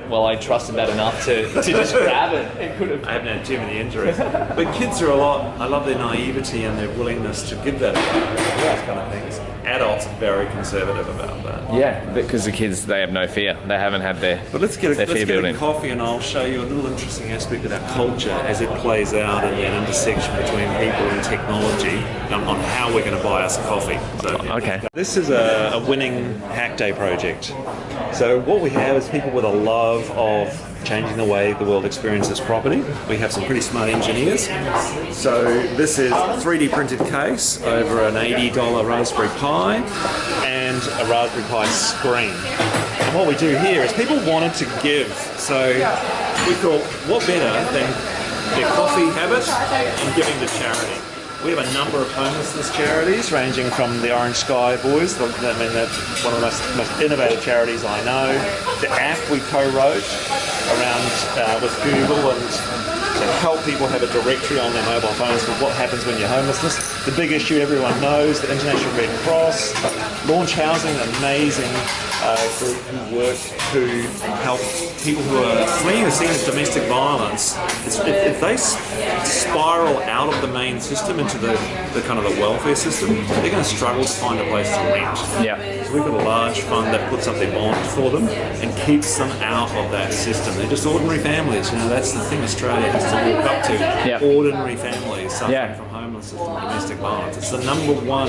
Speaker 2: I trusted that enough to just grab it. It could have.
Speaker 1: I haven't had too many injuries. But kids are I love their naivety and their willingness to give that away, those kind of things. Adults are very conservative about that.
Speaker 2: Yeah, because the kids, they have no fear. They haven't had their
Speaker 1: But let's get
Speaker 2: building.
Speaker 1: a coffee and I'll show you a little interesting aspect of our culture as it plays out in that intersection between people and technology on how we're going to buy us a coffee. So,
Speaker 2: Okay.
Speaker 1: This is a winning Hack Day project. So what we have is people with a love of changing the way the world experiences property. We have some pretty smart engineers. So this is a 3D printed case over an $80 Raspberry Pi and a Raspberry Pi screen. And what we do here is people wanted to give. So we thought, what better than their coffee habit and giving to charity? We have a number of homelessness charities, ranging from the Orange Sky Boys, that's one of the most innovative charities I know. The app we co-wrote around with Google and to help people have a directory on their mobile phones for what happens when you're homelessness. The big issue everyone knows, the International Red Cross, Launch Housing, an amazing group who work to help people who are fleeing the scene of domestic violence. If they spiral out of the main system into the kind of the welfare system, they're going to struggle to find a place to rent.
Speaker 2: Yeah.
Speaker 1: So we've got a large fund that puts up their bond for them and keeps them out of that system. They're just ordinary families. You know, that's the thing Australia has to walk up to.
Speaker 2: Yep.
Speaker 1: Ordinary families suffering from homelessness and domestic violence. It's the number one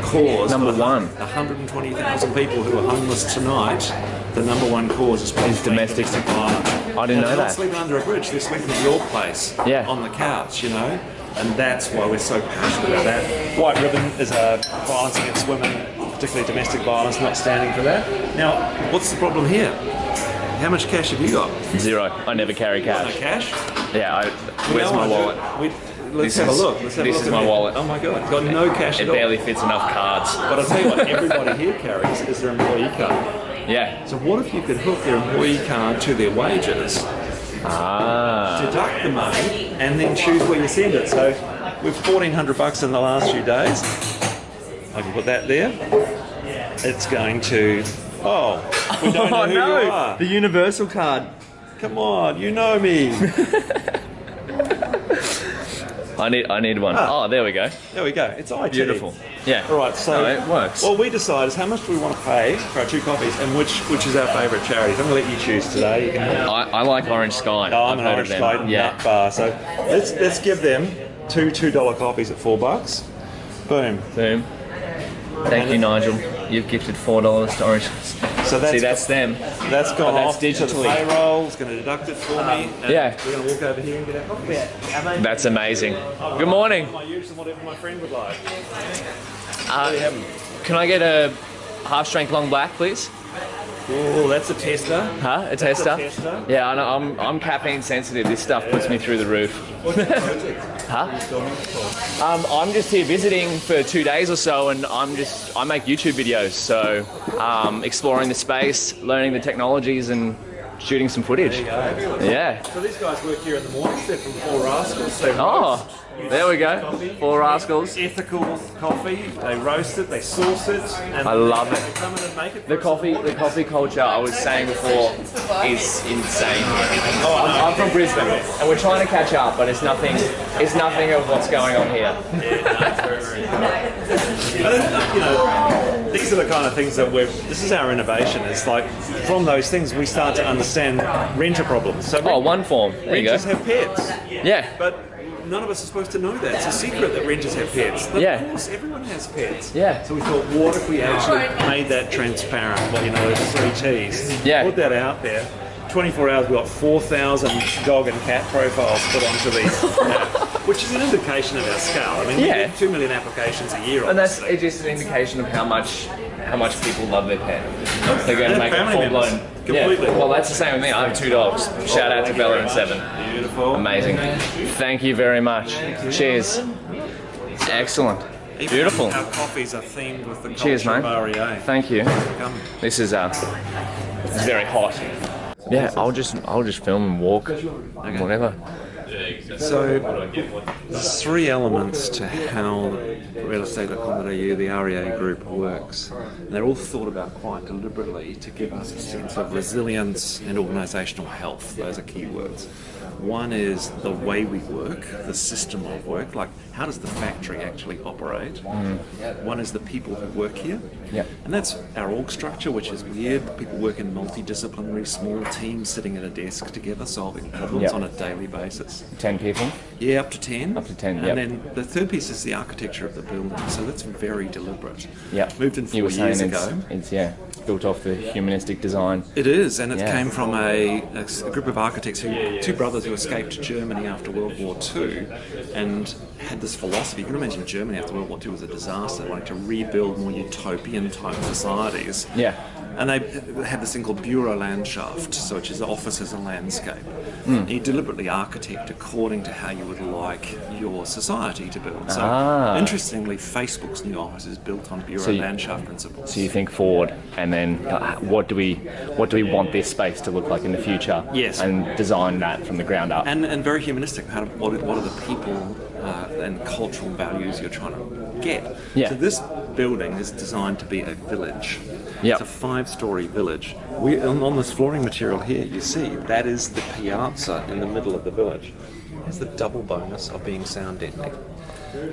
Speaker 1: cause.
Speaker 2: Number one.
Speaker 1: 120,000 people who are homeless tonight. The number one cause is
Speaker 2: domestic
Speaker 1: violence.
Speaker 2: I didn't know
Speaker 1: they're
Speaker 2: that.
Speaker 1: not sleeping under a bridge. They're sleeping at your place.
Speaker 2: Yeah.
Speaker 1: On the couch. You know. And that's why we're so passionate about that. White Ribbon is violence against women, particularly domestic violence, not standing for that. Now, what's the problem here? How much cash have you got?
Speaker 2: Zero. I never carry
Speaker 1: No
Speaker 2: cash.
Speaker 1: cash?
Speaker 2: Yeah. Where's my wallet?
Speaker 1: Let's have a look.
Speaker 2: This is my wallet.
Speaker 1: Oh my god, got no cash
Speaker 2: It
Speaker 1: at all.
Speaker 2: barely fits enough cards.
Speaker 1: But I'll tell you what, everybody here carries is their employee card.
Speaker 2: Yeah.
Speaker 1: So what if you could hook their employee card to their wages, deduct the money, and then choose where you send it? So we've $1,400 in the last few days. I can put that there. It's going to... Oh, we don't know who you are.
Speaker 2: The universal card.
Speaker 1: Come on, you know me.
Speaker 2: I need one. Oh, there we go.
Speaker 1: There we go. It's IT.
Speaker 2: Beautiful. Yeah.
Speaker 1: All right, so
Speaker 2: it works.
Speaker 1: what we decide is how much do we want to pay for our two coffees, and which is our favourite charity. I'm going to let you choose today. You can.
Speaker 2: I like Orange Sky.
Speaker 1: Oh, I'm
Speaker 2: I've
Speaker 1: an
Speaker 2: heard
Speaker 1: Orange
Speaker 2: of them.
Speaker 1: Sky
Speaker 2: Yeah.
Speaker 1: nut bar. So let's give them two $2 coffees at $4. Boom.
Speaker 2: Boom. Thank you, Nigel. You've gifted $4 to Orange.
Speaker 1: So that's
Speaker 2: See, that's them.
Speaker 1: That's gone
Speaker 2: But that's
Speaker 1: off to the
Speaker 2: digitally.
Speaker 1: payroll. It's going to deduct it for me. And
Speaker 2: Yeah.
Speaker 1: We're going to walk over here and get our coffees.
Speaker 2: That's amazing. Good morning.
Speaker 1: My use and whatever my friend would like.
Speaker 2: Can I get a half-strength long black, please?
Speaker 1: Oh, that's a tester.
Speaker 2: Huh? A tester?
Speaker 1: tester.
Speaker 2: Yeah, I know, I'm caffeine sensitive. This stuff puts me through the roof. Huh? I'm just here visiting for 2 days or so, and I make YouTube videos, so exploring the space, learning the technologies, and shooting some footage.
Speaker 1: There you go.
Speaker 2: Yeah.
Speaker 1: So these guys work here in the mornings. They're from Four Rascals. They
Speaker 2: Oh,
Speaker 1: roast
Speaker 2: there we go.
Speaker 1: coffee.
Speaker 2: Four Rascals.
Speaker 1: Ethical coffee. They roast it. They sauce it. And
Speaker 2: I love it.
Speaker 1: They come in and make it.
Speaker 2: The coffee culture I was saying before is insane. I'm from Brisbane, and we're trying to catch up, but it's nothing of what's going on here.
Speaker 1: I think, you know, these are the kind of things that this is our innovation. It's like from those things we start to understand renter problems. So
Speaker 2: one form. There you go.
Speaker 1: Renters have pets.
Speaker 2: Yeah.
Speaker 1: But none of us are supposed to know that. It's a secret that renters have pets. But
Speaker 2: Yeah.
Speaker 1: of course, everyone has pets.
Speaker 2: Yeah.
Speaker 1: So we thought, what if we actually made that transparent? Well, you know, those 3 T's.
Speaker 2: Yeah.
Speaker 1: Put that out there. 24 hours, we've got 4,000 dog and cat profiles put onto the app, which is an indication of our scale. I mean, we get 2 million applications a year.
Speaker 2: And that's just an indication of how much people love their pet. They're going to make it full blown.
Speaker 1: Completely.
Speaker 2: Well, that's the same with me. I have 2 dogs. Shout out to Bella and Seven.
Speaker 1: Beautiful.
Speaker 2: Amazing. Thank you very much. Cheers. Excellent.
Speaker 1: Even
Speaker 2: Beautiful.
Speaker 1: Our coffees are themed with the
Speaker 2: Cheers,
Speaker 1: culture
Speaker 2: mate.
Speaker 1: of REA.
Speaker 2: Thank you.
Speaker 1: Come.
Speaker 2: This is it's very hot. Yeah, I'll just film and walk, whatever.
Speaker 1: So there's 3 elements to how realestate.com.au, the REA Group, works. And they're all thought about quite deliberately to give us a sense of resilience and organisational health. Those are key words. One is the way we work, the system of work, like how does the factory actually operate? One is the people who work here.
Speaker 2: Yeah.
Speaker 1: And that's our org structure, which is weird. People work in multidisciplinary, small teams sitting at a desk together, solving problems on a daily basis.
Speaker 2: 10 people?
Speaker 1: Yeah, up to 10.
Speaker 2: Up to 10,
Speaker 1: And then the third piece is the architecture of the building. So that's very deliberate.
Speaker 2: Yeah.
Speaker 1: Moved in 4
Speaker 2: You were
Speaker 1: years
Speaker 2: saying
Speaker 1: ago.
Speaker 2: it's built off the humanistic design.
Speaker 1: It is, and it
Speaker 2: Yeah.
Speaker 1: came from a group of architects, 2 brothers who escaped Germany after World War II and had this philosophy. You can imagine Germany after World War II was a disaster, wanting to rebuild more utopian type societies.
Speaker 2: Yeah.
Speaker 1: And they had this thing called Bürolandschaft, so which is the office as a landscape. And you deliberately architect according to how you would like your society to build. So interestingly, Facebook's new office is built on Bürolandschaft principles.
Speaker 2: So you think forward, and then what do we want this space to look like in the future?
Speaker 1: Yes.
Speaker 2: And design that from the ground up.
Speaker 1: And very humanistic. What are the people and cultural values you're trying to get?
Speaker 2: Yeah.
Speaker 1: So this building is designed to be a village.
Speaker 2: Yep.
Speaker 1: It's a 5-story village. On this flooring material here, you see that is the piazza in the middle of the village. It has the double bonus of being sound deadening.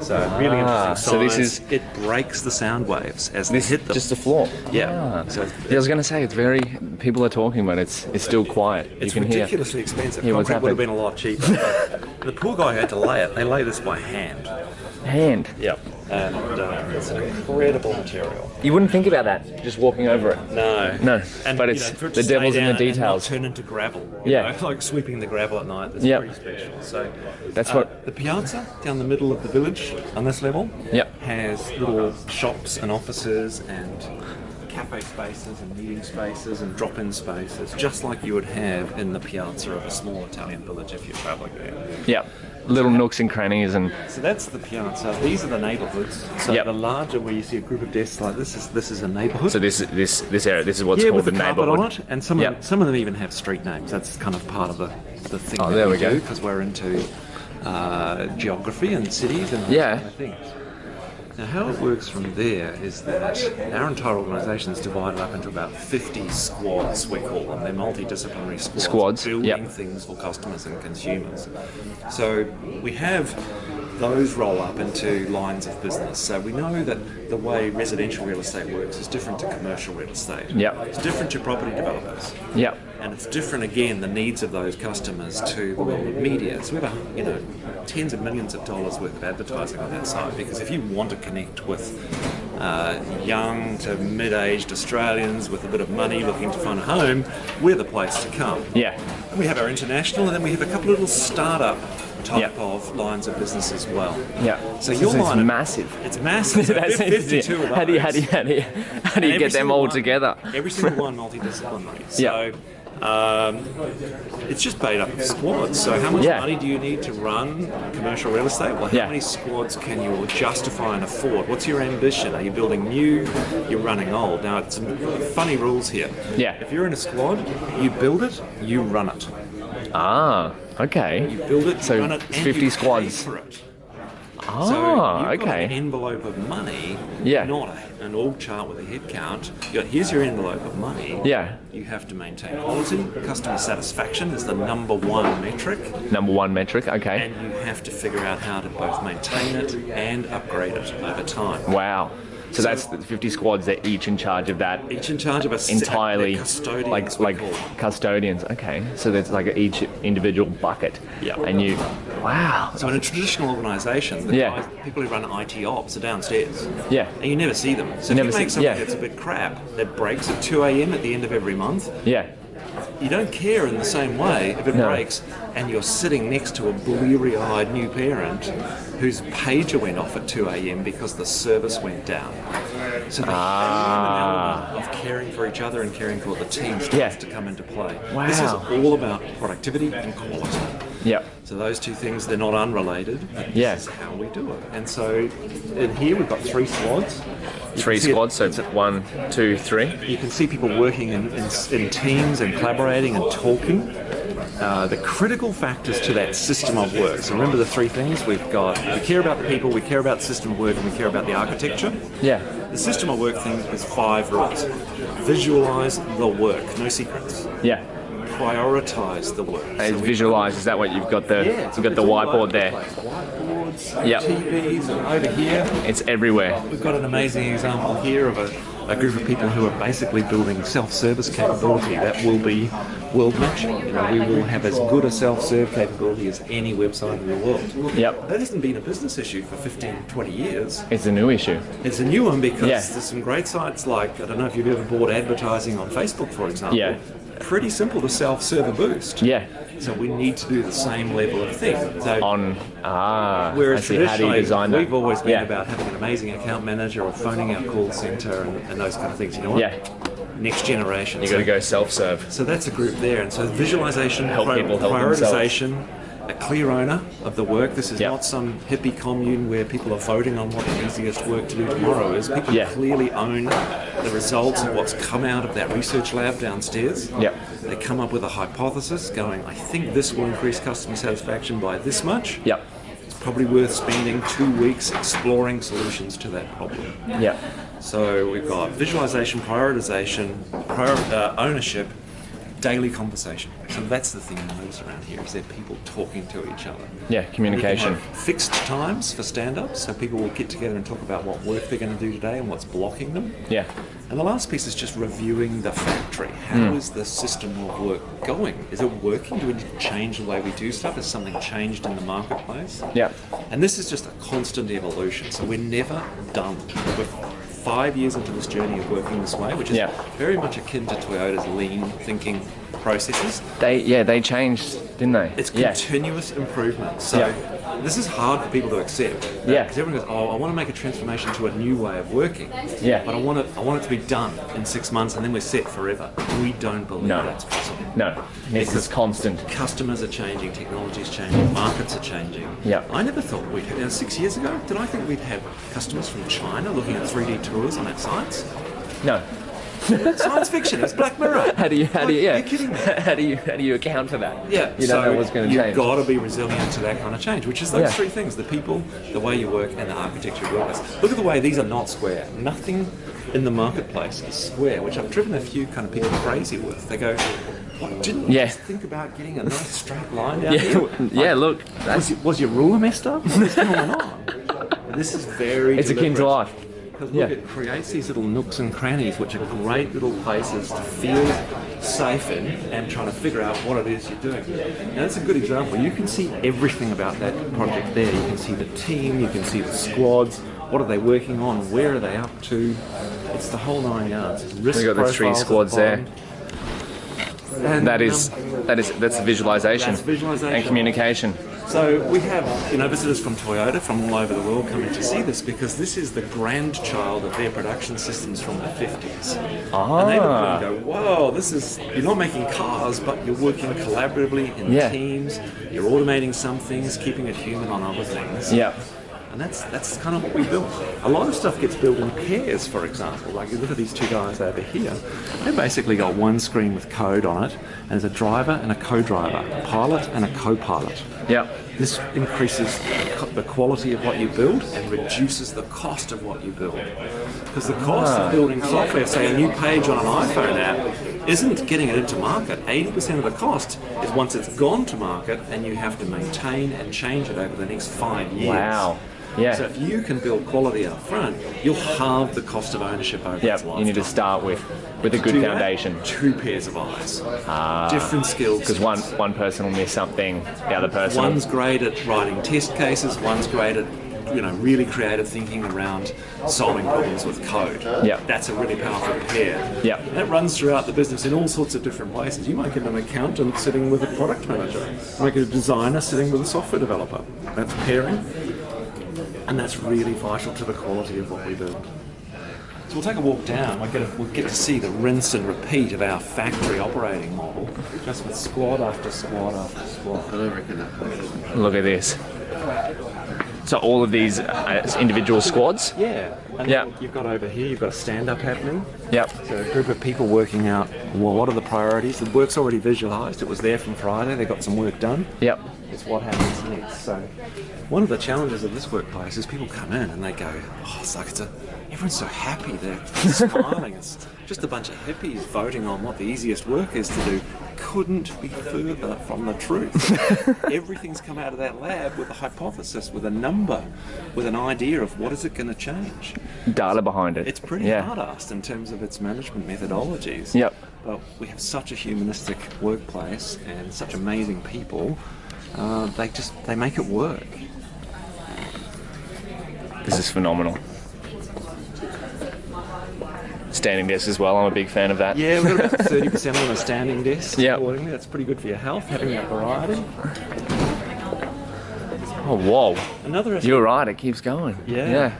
Speaker 1: So really interesting
Speaker 2: so this
Speaker 1: science.
Speaker 2: is-
Speaker 1: It breaks the sound waves as they hit them.
Speaker 2: Just the floor.
Speaker 1: Yeah. So
Speaker 2: Yeah, I was going to say, it's very, people are talking, but it's still quiet.
Speaker 1: it's
Speaker 2: you can
Speaker 1: ridiculously expensive.
Speaker 2: hear what's
Speaker 1: Concrete would have
Speaker 2: happening.
Speaker 1: been a lot cheaper. The poor guy who had to lay it, they lay this by hand.
Speaker 2: Hand.
Speaker 1: Yep. And it's an incredible material.
Speaker 2: You wouldn't think about that, just walking over it.
Speaker 1: No.
Speaker 2: No,
Speaker 1: And,
Speaker 2: but
Speaker 1: you
Speaker 2: it's
Speaker 1: know, for it
Speaker 2: the
Speaker 1: to
Speaker 2: devil's
Speaker 1: stay
Speaker 2: in the
Speaker 1: down and not
Speaker 2: details.
Speaker 1: turn into gravel. You
Speaker 2: Yeah.
Speaker 1: know, like sweeping the gravel at night. That's
Speaker 2: Yep.
Speaker 1: pretty special. So
Speaker 2: That's what-
Speaker 1: the piazza down the middle of the village on this level
Speaker 2: Yep.
Speaker 1: has little shops and offices and cafe spaces and meeting spaces and drop-in spaces, just like you would have in the piazza of a small Italian village if you're travelling there.
Speaker 2: Yeah, little nooks and crannies and
Speaker 1: So that's the piazza. These are the neighbourhoods. So
Speaker 2: Yep.
Speaker 1: the larger, where you see a group of desks like this is a neighbourhood.
Speaker 2: so this area, this is what's
Speaker 1: Yeah,
Speaker 2: called
Speaker 1: with
Speaker 2: the
Speaker 1: the carpet
Speaker 2: neighbourhood.
Speaker 1: on it, and some
Speaker 2: Yep.
Speaker 1: of them even have street names. That's kind of part of the thing
Speaker 2: Oh,
Speaker 1: that
Speaker 2: there
Speaker 1: we
Speaker 2: we go.
Speaker 1: do, because we're into geography and cities and
Speaker 2: Yeah.
Speaker 1: those kind of things. Now, how it works from there is that our entire organisation is divided up into about 50 squads, we call them. They're multidisciplinary squads. Building
Speaker 2: yep.
Speaker 1: things for customers and consumers. So we have those roll up into lines of business. So we know that the way residential real estate works is different to commercial real estate.
Speaker 2: Yep.
Speaker 1: It's different to property developers.
Speaker 2: Yep.
Speaker 1: And it's different again, the needs of those customers to the world of media. So we have, tens of millions of dollars worth of advertising on that site, because if you want to connect with young to mid-aged Australians with a bit of money looking to find a home, we're the place to come.
Speaker 2: Yeah.
Speaker 1: And we have our international, and then we have a couple of little startup type
Speaker 2: Yep.
Speaker 1: of lines of business as well.
Speaker 2: Yeah.
Speaker 1: So your
Speaker 2: it's
Speaker 1: line of-
Speaker 2: massive.
Speaker 1: It's massive.
Speaker 2: That's
Speaker 1: 52 of
Speaker 2: how do you
Speaker 1: those.
Speaker 2: get them
Speaker 1: single
Speaker 2: all
Speaker 1: one-
Speaker 2: together?
Speaker 1: Every single one multidisciplinary.
Speaker 2: Yeah.
Speaker 1: So it's just made up of squads. So how much
Speaker 2: Yeah.
Speaker 1: money do you need to run commercial real estate? Well, how
Speaker 2: Yeah.
Speaker 1: many squads can you justify and afford? What's your ambition? Are you building new? You're running old. Now, it's some funny rules here.
Speaker 2: Yeah.
Speaker 1: If you're in a squad, you build it, you run it.
Speaker 2: Ah, okay.
Speaker 1: You build it,
Speaker 2: So
Speaker 1: you run it, and
Speaker 2: 50
Speaker 1: you
Speaker 2: squads.
Speaker 1: pay for it.
Speaker 2: Ah,
Speaker 1: So you've got
Speaker 2: okay.
Speaker 1: an envelope of money,
Speaker 2: Yeah.
Speaker 1: not an org chart with a head count. Here's your envelope of money.
Speaker 2: Yeah.
Speaker 1: You have to maintain quality. Customer satisfaction is the number one metric,
Speaker 2: Number one metric, okay.
Speaker 1: and you have to figure out how to both maintain it and upgrade it over time.
Speaker 2: Wow. So that's the 50 squads. They're each in charge of that.
Speaker 1: Each in charge of a
Speaker 2: entirely
Speaker 1: custodians,
Speaker 2: like custodians. Okay, so there's like each individual bucket.
Speaker 1: Yeah.
Speaker 2: And you, wow.
Speaker 1: So in a traditional organisation, the guys, people who run IT ops are downstairs.
Speaker 2: Yeah.
Speaker 1: And you never see them. So if you make something that's a bit crap that breaks at 2 a.m. at the end of every month, you don't care in the same way if it breaks and you're sitting next to a bleary-eyed new parent whose pager went off at 2 a.m. because the service went down. So the human element of caring for each other and caring for the team starts to come into play.
Speaker 2: Wow.
Speaker 1: This is all about productivity and quality.
Speaker 2: Yep.
Speaker 1: So those two things, they're not unrelated. This is how we do it. And so in here we've got 3 squads.
Speaker 2: Three squads, so 1, 2, 3.
Speaker 1: You can see people working in teams and collaborating and talking. The critical factors to that system of work. So remember the 3 things we've got. We care about the people, we care about the system of work, and we care about the architecture.
Speaker 2: Yeah.
Speaker 1: The system of work thing is 5 rules. Visualize the work, no secrets.
Speaker 2: Yeah.
Speaker 1: Prioritize the work.
Speaker 2: So visualize, is that what you've got you've got the whiteboard there?
Speaker 1: Whiteboards, TVs, and over here.
Speaker 2: It's everywhere.
Speaker 1: We've got an amazing example here of a group of people who are basically building self-service capability that will be world matching. We will have as good a self-serve capability as any website in the world.
Speaker 2: Yep.
Speaker 1: That hasn't been a business issue for 15, 20 years.
Speaker 2: It's a new issue.
Speaker 1: It's a new one because there's some great sites like, I don't know if you've ever bought advertising on Facebook, for example.
Speaker 2: Yeah.
Speaker 1: Pretty simple to self-serve a boost.
Speaker 2: Yeah.
Speaker 1: So we need to do the same level of thing. So whereas
Speaker 2: traditionally,
Speaker 1: we've always been about having an amazing account manager or phoning our call center and those kind of things. You know what?
Speaker 2: Yeah.
Speaker 1: Next generation.
Speaker 2: You got to go self-serve.
Speaker 1: So that's a group there, and so visualization,
Speaker 2: people help
Speaker 1: prioritization, a clear owner of the work. This is not some hippie commune where people are voting on what the easiest work to do tomorrow is. People clearly own the results of what's come out of that research lab downstairs.
Speaker 2: Yep.
Speaker 1: They come up with a hypothesis going, I think this will increase customer satisfaction by this much.
Speaker 2: Yep.
Speaker 1: It's probably worth spending 2 weeks exploring solutions to that problem.
Speaker 2: Yep.
Speaker 1: So we've got visualization, prioritization, ownership, daily conversation. So that's the thing I notice around here, is that people talking to each other.
Speaker 2: Yeah, communication.
Speaker 1: We can have fixed times for stand-ups, so people will get together and talk about what work they're going to do today and what's blocking them.
Speaker 2: Yeah.
Speaker 1: And the last piece is just reviewing the factory. How is the system of work going? Is it working? Do we need to change the way we do stuff? Has something changed in the marketplace?
Speaker 2: Yeah.
Speaker 1: And this is just a constant evolution, so we're never done. We're 5 years into this journey of working this way, which is very much akin to Toyota's lean thinking processes.
Speaker 2: They changed, didn't they?
Speaker 1: It's continuous improvement. So this is hard for people to accept. Because everyone goes, I want to make a transformation to a new way of working.
Speaker 2: Yeah.
Speaker 1: But I want it to be done in 6 months and then we're set forever. We don't believe that's possible.
Speaker 2: No. It's constant.
Speaker 1: Customers are changing, technology is changing, markets are changing.
Speaker 2: Yeah.
Speaker 1: I never thought we'd have, 6 years ago, did I think we'd have customers from China looking at 3D tours on our sites?
Speaker 2: No.
Speaker 1: Science fiction. It's Black Mirror.
Speaker 2: How do you?
Speaker 1: You're kidding me.
Speaker 2: How do you account for that?
Speaker 1: Yeah.
Speaker 2: You don't know what's going to change.
Speaker 1: You've got to be resilient to that kind of change, which is those 3 things: the people, the way you work, and the architecture of your workplace. Look at the way these are not square. Nothing in the marketplace is square, which I've driven a few kind of people crazy with. They go, "What, didn't you just think about getting a nice straight line down here?"
Speaker 2: Look.
Speaker 1: Was your ruler messed up? What's going on? This is very.
Speaker 2: It's akin to life.
Speaker 1: Because look, it creates these little nooks and crannies, which are great little places to feel safe in and trying to figure out what it is you're doing. Now, that's a good example. You can see everything about that project there. You can see the team, you can see the squads, what are they working on, where are they up to. It's the whole 9 yards. We've
Speaker 2: got the 3 squads there. And that's visualization.
Speaker 1: That's visualization.
Speaker 2: And communication.
Speaker 1: So we have, visitors from Toyota from all over the world coming to see this because this is the grandchild of their production systems from the 50s. And they look and go, whoa, you're not making cars, but you're working collaboratively in teams, you're automating some things, keeping it human on other things.
Speaker 2: Yeah.
Speaker 1: And that's kind of what we built. A lot of stuff gets built in pairs, for example. Like you look at these 2 guys over here, they basically got one screen with code on it, and there's a driver and a co-driver, a pilot and a co-pilot.
Speaker 2: Yeah.
Speaker 1: This increases the quality of what you build and reduces the cost of what you build. Because the cost of building software, say a new page on an iPhone app, isn't getting it into market. 80% of the cost is once it's gone to market and you have to maintain and change it over the next 5 years.
Speaker 2: Wow. Yeah.
Speaker 1: So if you can build quality up front, you'll halve the cost of ownership over its lifetime.
Speaker 2: You need to start with a good
Speaker 1: Do
Speaker 2: foundation.
Speaker 1: That, 2 pairs of eyes. Different skills.
Speaker 2: Because one person will miss something, the other person
Speaker 1: One's great at writing test cases, one's great at really creative thinking around solving problems with code.
Speaker 2: Yeah.
Speaker 1: That's a really powerful pair.
Speaker 2: Yeah.
Speaker 1: And that runs throughout the business in all sorts of different places. You might get an accountant sitting with a product manager. You might get a designer sitting with a software developer. That's pairing. And that's really vital to the quality of what we do. So we'll take a walk down. We'll get to see the rinse and repeat of our factory operating model, just with squad after squad after squad.
Speaker 2: Look at this. So all of these individual squads?
Speaker 1: Yeah. And
Speaker 2: Yeah.
Speaker 1: you've got over here, you've got a stand-up happening.
Speaker 2: Yep.
Speaker 1: So a group of people working out, well, what are the priorities? The work's already visualised. It was there from Friday. They got some work done.
Speaker 2: Yep.
Speaker 1: It's what happens next. So one of the challenges of this workplace is people come in and they go, oh, it's like everyone's so happy. They're smiling. It's just a bunch of hippies voting on what the easiest work is to do. Couldn't be further from the truth. Everything's come out of that lab with a hypothesis, with a number, with an idea of what is it going to change.
Speaker 2: Data behind it.
Speaker 1: It's pretty hard-assed in terms of its management methodologies.
Speaker 2: Yep.
Speaker 1: But we have such a humanistic workplace and such amazing people. They make it work.
Speaker 2: This is phenomenal. Standing desk as well. I'm a big fan of that.
Speaker 1: Yeah, we've got about 30% on a standing desk.
Speaker 2: Yep.
Speaker 1: Accordingly. That's pretty good for your health, having that variety.
Speaker 2: Oh, whoa.
Speaker 1: Another aspect.
Speaker 2: You're right, it keeps going.
Speaker 1: Yeah.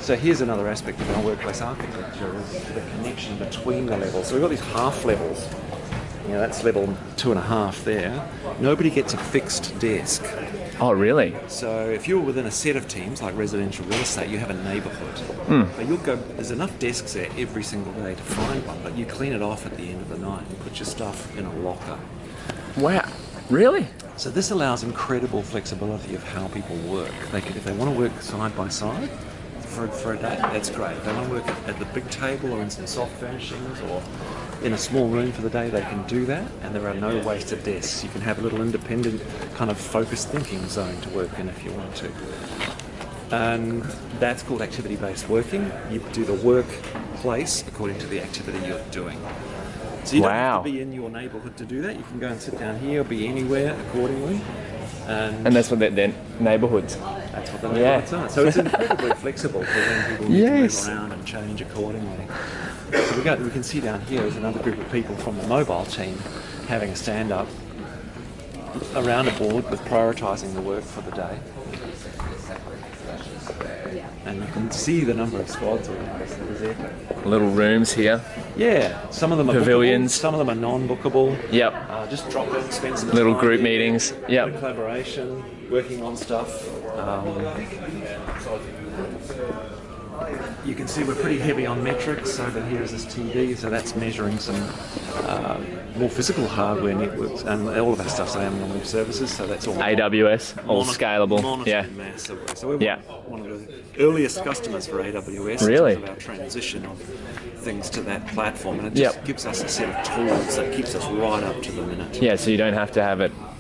Speaker 1: So here's another aspect of our workplace architecture is the connection between the levels. So we've got these half levels. That's level 2.5 there. Nobody gets a fixed desk.
Speaker 2: Oh, really?
Speaker 1: So if you're within a set of teams, like residential real estate, you have a neighbourhood. But you'll go, there's enough desks there every single day to find one, but you clean it off at the end of the night and put your stuff in a locker.
Speaker 2: Wow. Really?
Speaker 1: So this allows incredible flexibility of how people work. If they want to work side by side for a day, that's great. If they want to work at the big table or in some soft furnishings or in a small room for the day, they can do that, and there are no wasted desks. You can have a little independent kind of focused thinking zone to work in if you want to. And that's called activity-based working. You do the workplace according to the activity you're doing. So you don't have to be in your neighbourhood to do that. You can go and sit down here or be anywhere accordingly. And
Speaker 2: that's what they're neighbourhoods.
Speaker 1: That's what the neighbourhoods are. So it's incredibly flexible for when people need to move around and change accordingly. So we can see down here is another group of people from the mobile team having a stand-up around a board with prioritising the work for the day. And you can see the number of squads around us.
Speaker 2: Little rooms here.
Speaker 1: Yeah, some of them are
Speaker 2: pavilions.
Speaker 1: Bookable, some of them are non-bookable.
Speaker 2: Yep.
Speaker 1: Just drop in, spend some
Speaker 2: little
Speaker 1: time
Speaker 2: group
Speaker 1: here,
Speaker 2: meetings. Yep.
Speaker 1: Collaboration, working on stuff. You can see we're pretty heavy on metrics. Over here is this TV, so that's measuring some more physical hardware networks, and all of our stuff's Amazon Web Services, so that's all
Speaker 2: AWS, all scalable.
Speaker 1: Monitored massively. So we're one of the earliest customers for AWS
Speaker 2: really?
Speaker 1: in terms of our transition of things to that platform, and it just gives us a set of tools that keeps us right up to the minute.
Speaker 2: Yeah, so you don't have to have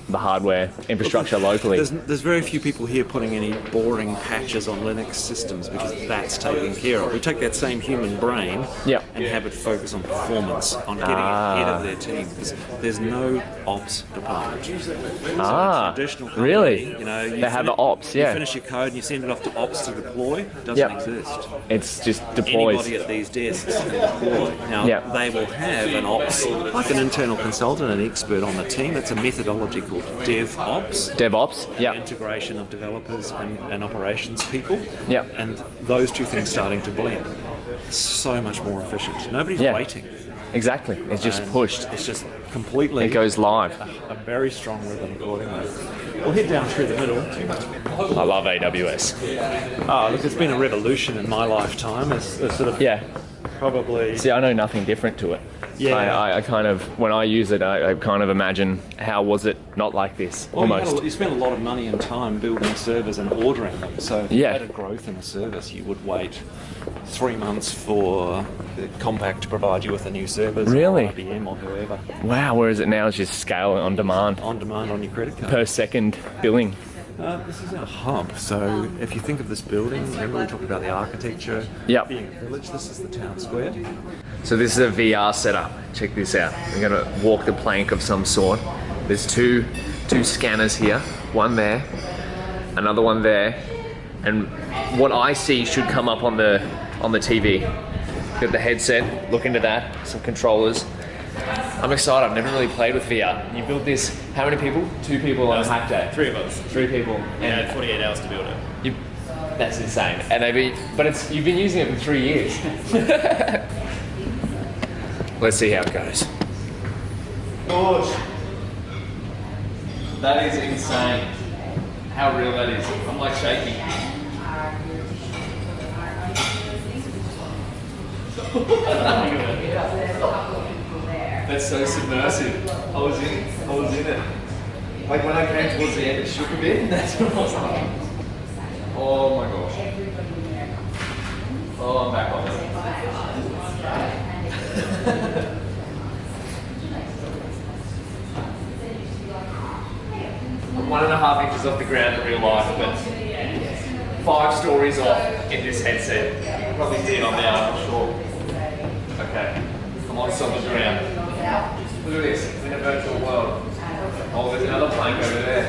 Speaker 2: the hardware infrastructure locally.
Speaker 1: There's very few people here putting any boring patches on Linux systems because that's taken care of. We take that same human brain and have it focus on performance, on getting ahead of their team, because there's no ops department. So traditional company,
Speaker 2: really?
Speaker 1: You
Speaker 2: they have an ops,
Speaker 1: You finish your code and you send it off to ops to deploy. Doesn't exist.
Speaker 2: It's just deploys.
Speaker 1: Anybody at these desks can deploy. Now, they will have an ops, like an internal consultant, an expert on the team. It's a methodology called DevOps.
Speaker 2: DevOps,
Speaker 1: Integration of developers and operations people.
Speaker 2: Yep.
Speaker 1: And those two things starting to blend. So much more efficient. Nobody's waiting.
Speaker 2: Exactly. It's just pushed.
Speaker 1: It's just completely...
Speaker 2: It goes live.
Speaker 1: A very strong rhythm accordingly. We'll head down through the middle.
Speaker 2: I love AWS.
Speaker 1: Oh, look, it's been a revolution in my lifetime. It's sort of... Probably...
Speaker 2: See, I know nothing different to it.
Speaker 1: Yeah.
Speaker 2: I kind of, when I use it, I kind of imagine how was it not like this, almost.
Speaker 1: You spend a lot of money and time building servers and ordering them. So if you had a growth in a service, you would wait 3 months for Compaq to provide you with a new service.
Speaker 2: Really?
Speaker 1: Or IBM or whoever.
Speaker 2: Wow, whereas it now is just scale on demand.
Speaker 1: On demand on your credit card.
Speaker 2: Per second billing.
Speaker 1: This is our hub. So if you think of this building, remember we talked about the architecture
Speaker 2: Yep.
Speaker 1: being a village. This is the town square.
Speaker 2: So this is a VR setup. Check this out. We're gonna walk the plank of some sort. There's two scanners here, one there, another one there, and what I see should come up on the TV. Got the headset, look into that, some controllers. I'm excited, I've never really played with VR. You built this, how many people? 2 people on a hack day?
Speaker 3: 3 of us.
Speaker 2: 3 people.
Speaker 3: And
Speaker 2: And
Speaker 3: had 48 hours to build it.
Speaker 2: that's insane. And you've been using it for 3 years. Let's see how it goes. Gosh, that is insane. How real that is. I'm like shaking. That's so submersive. I was in it. Like when I came towards the end, it shook a bit. And that's what I was like. Oh my gosh. Oh, I'm back on it. 1.5 inches off the ground in real life, but 5 stories off in this headset. You can probably see it on there, I'm not sure. Okay, I'm on solid ground. Look at this, I'm in a virtual world. Oh, there's another plank over there.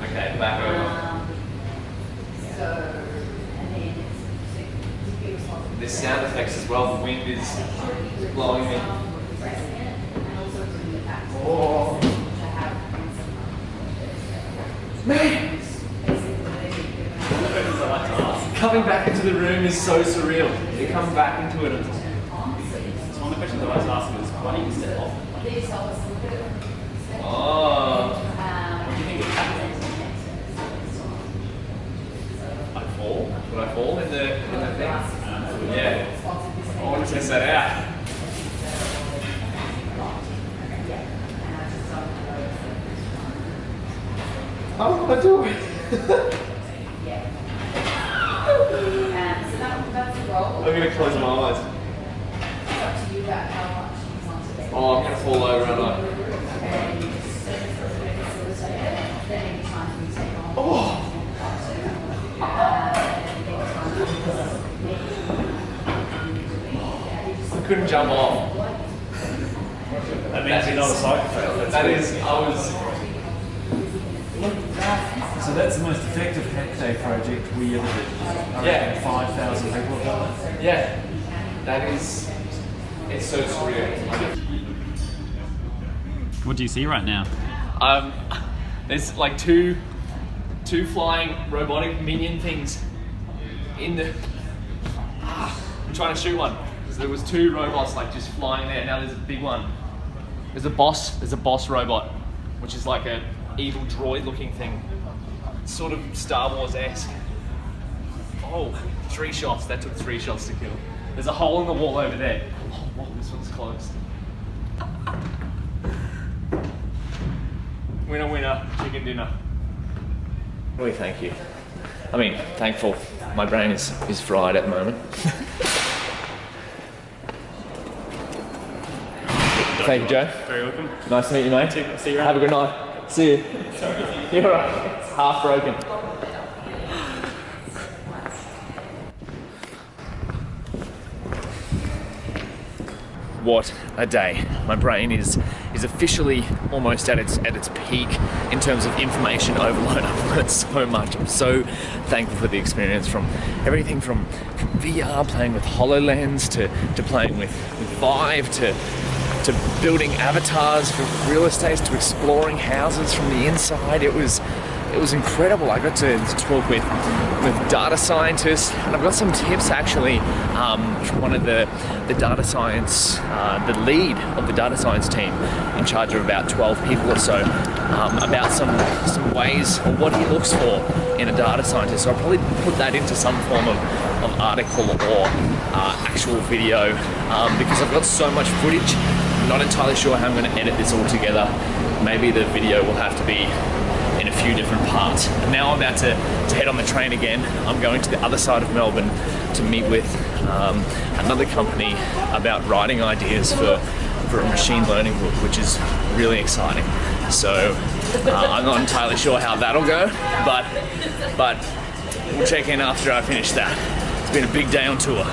Speaker 2: Okay, back over. There's sound effects as well, the wind is blowing me. Oh. Man! Coming back into the room is so surreal. You come back into it.
Speaker 3: So one of the questions I was asking is, why don't you step off?
Speaker 2: Oh.
Speaker 3: What do you think would happen?
Speaker 2: I fall? Would I fall in the thing? Yeah. I want to test that out. How do I do it? I'm going to close my eyes. Oh, I'm going to fall over, aren't I? Oh! I couldn't jump off.
Speaker 3: That means you're not a psychopath.
Speaker 2: That is, I was...
Speaker 4: So that's the most effective hack day project we ever did.
Speaker 2: Yeah.
Speaker 4: 5,000 people have done it.
Speaker 2: Yeah. That is... It's so surreal.
Speaker 3: What do you see right now?
Speaker 2: There's like two flying robotic minion things in the... I'm trying to shoot one. Because there was 2 robots like just flying there. Now there's a big one. There's a boss robot, which is like a evil droid looking thing. Sort of Star Wars-esque. Oh, 3 shots. That took 3 shots to kill. There's a hole in the wall over there. Oh, whoa, this one's closed. Winner, winner, chicken dinner. Really, thank you. I mean, thankful. My brain is fried at the moment. Thank you, Joe.
Speaker 3: Very welcome.
Speaker 2: Nice to meet you, mate.
Speaker 3: See you around.
Speaker 2: Have a good night. See you. You're right. It's half broken. What a day. My brain is officially almost at its peak in terms of information overload. I've learned so much. I'm so thankful for the experience, from everything from VR, playing with HoloLens, to playing with Vive, to building avatars for real estate, to exploring houses from the inside. It was incredible. I got to talk with data scientists, and I've got some tips actually from one of the data science, the lead of the data science team, in charge of about 12 people or so, about some ways, or what he looks for in a data scientist. So I'll probably put that into some form of article or actual video, because I've got so much footage. I'm not entirely sure how I'm going to edit this all together. Maybe the video will have to be in a few different parts. And now I'm about to head on the train again. I'm going to the other side of Melbourne to meet with another company about writing ideas for a machine learning book, which is really exciting. So I'm not entirely sure how that'll go, but we'll check in after I finish that. It's been a big day on tour.